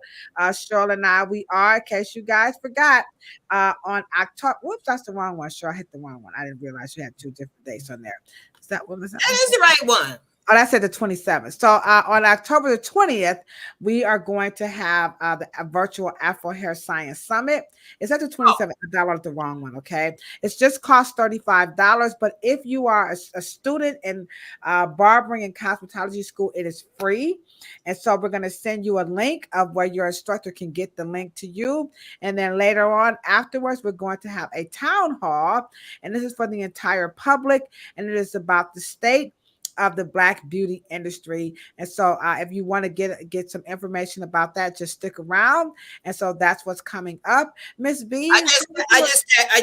Cheryl and I, we are, in case you guys forgot, on October. Whoops, that's the wrong one. Cheryl, I hit the wrong one. I didn't realize you had 2 different dates on there. Is that one? That is the right one. Oh, that's at the 27th. So on October the 20th, we are going to have the virtual Afro Hair Science Summit. It's at the 27th. I downloaded the wrong one, okay? It's just cost $35. But if you are a student in barbering and cosmetology school, it is free. And so we're going to send you a link of where your instructor can get the link to you. And then later on, afterwards, we're going to have a town hall. And this is for the entire public. And it is about the state of the Black beauty industry. And so if you want to get some information about that, just stick around. And so that's what's coming up. Miss B, I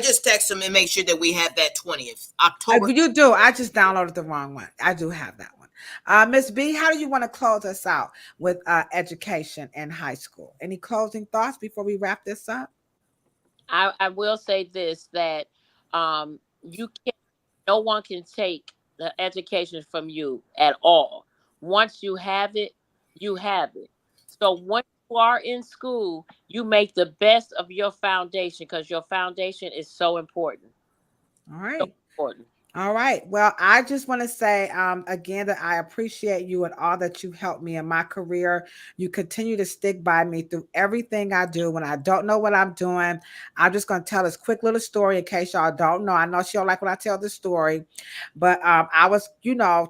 just text them and make sure that we have that 20th October. You do. I just downloaded the wrong one. I do have that one. Miss B, how do you want to close us out with education in high school? Any closing thoughts before we wrap this up? I will say this, that no one can take the education from you at all. Once you have it, you have it. So once you are in school, you make the best of your foundation, because your foundation is so important. All right. So important. All right. Well, I just want to say again that I appreciate you and all that you've helped me in my career. You continue to stick by me through everything I do. When I don't know what I'm doing, I'm just going to tell this quick little story in case y'all don't know. I know she don't like when I tell this story, but I was,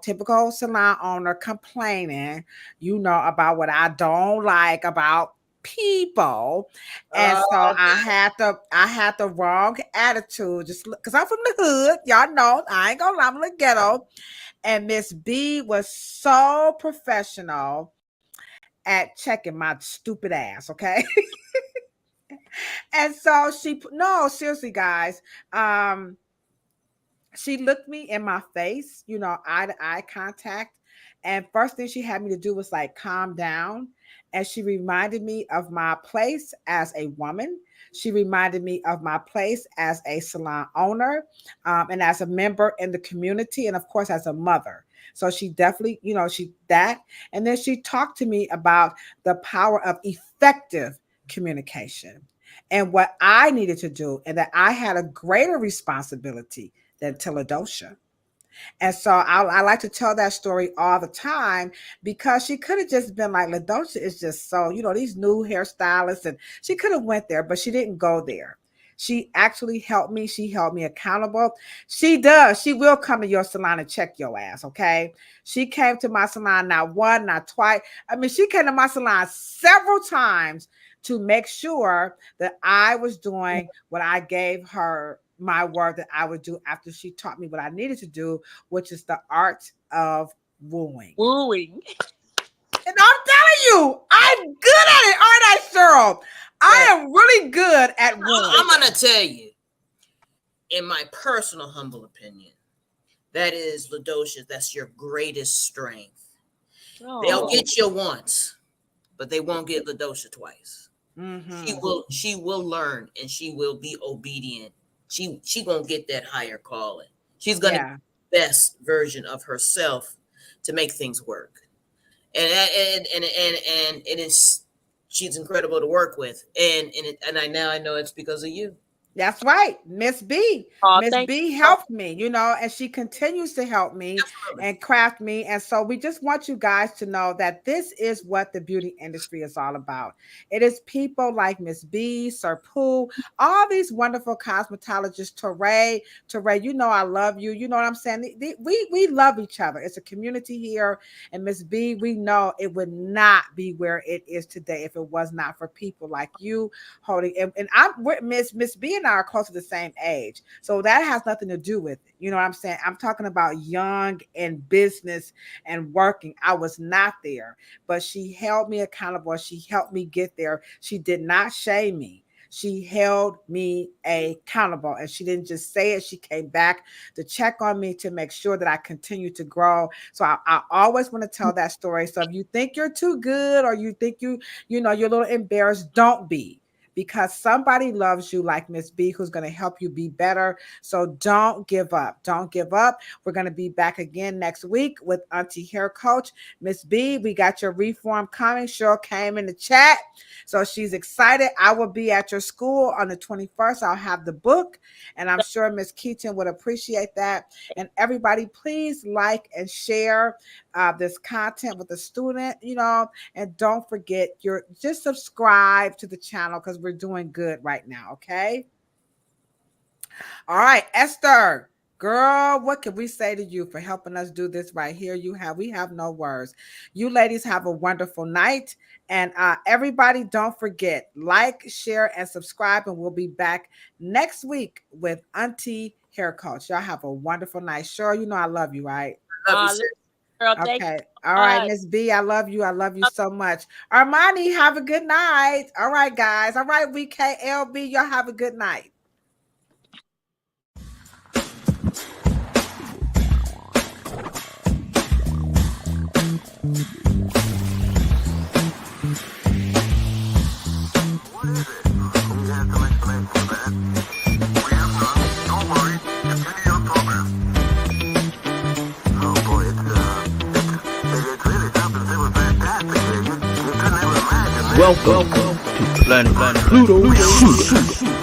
typical salon owner complaining, about what I don't like about people, and so I had the wrong attitude, just because I'm from the hood. Y'all know I ain't gonna lie, I'm a little ghetto. And Miss B was so professional at checking my stupid ass, okay? And so seriously, guys, she looked me in my face, eye to eye contact. And first thing she had me to do was like calm down. And she reminded me of my place as a woman. She reminded me of my place as a salon owner and as a member in the community. And of course, as a mother. So she definitely, that. And then she talked to me about the power of effective communication and what I needed to do, and that I had a greater responsibility than to Ladosha. And so I like to tell that story all the time, because she could have just been like, Ladosha is just so, these new hairstylists, and she could have went there, but she didn't go there. She actually helped me. She held me accountable. She does. She will come to your salon and check your ass, okay? She came to my salon not one, not twice. I mean, she came to my salon several times to make sure that I was doing what I gave her my word that I would do after she taught me what I needed to do, which is the art of wooing. Wooing. And I'm telling you, I'm good at it, aren't I, Cheryl? I am really good at wooing. I'm going to tell you, in my personal humble opinion, that is, Ladosha, that's your greatest strength. Oh. They'll get you once, but they won't get Ladosha twice. Mm-hmm. She will learn, and she will be obedient. She gonna get that higher calling. She's gonna be the best version of herself to make things work. and it is, she's incredible to work with, and I know it's because of you. That's right, Miss B. Oh, Miss thank B you. helped me, you know, and she continues to help me Absolutely. and craft me. And so we just want you guys to know that this is what the beauty industry is all about. It is people like Miss B, Sir Pooh, all these wonderful cosmetologists, Teray, you know I love you. You know what I'm saying? We love each other. It's a community here. And Miss B, we know it would not be where it is today if it was not for people like you holding. And Miss B and I are close to the same age, so that has nothing to do with it. You know what I'm saying? I'm talking about young and business and working. I was not there, but she held me accountable. She helped me get there. She did not shame me. She held me accountable, and she didn't just say it. She came back to check on me to make sure that I continue to grow. So I always want to tell that story. So if you think you're too good, or you think you're a little embarrassed, don't be, because somebody loves you like Miss B, who's going to help you be better. So don't give up. Don't give up. We're going to be back again next week with Auntie Hair Coach. Miss B, we got your reform coming. Cheryl came in the chat, so she's excited. I will be at your school on the 21st. I'll have the book, and I'm sure Miss Keaton would appreciate that. And everybody, please like and share this content with the student, and don't forget, just subscribe to the channel, because we're doing good right now. Okay. All right, Esther, girl, what can we say to you for helping us do this right here? We have no words. You ladies have a wonderful night. And everybody, don't forget, like, share, and subscribe. And we'll be back next week with Auntie Hair Coach. Y'all have a wonderful night. Sure, I love you, right? Love you, sis. Girl, Okay. All right, Miss B, I love you. I love you so much. Armani, have a good night. All right, guys. All right, we KLB, y'all have a good night. Welcome to Planet Pluto.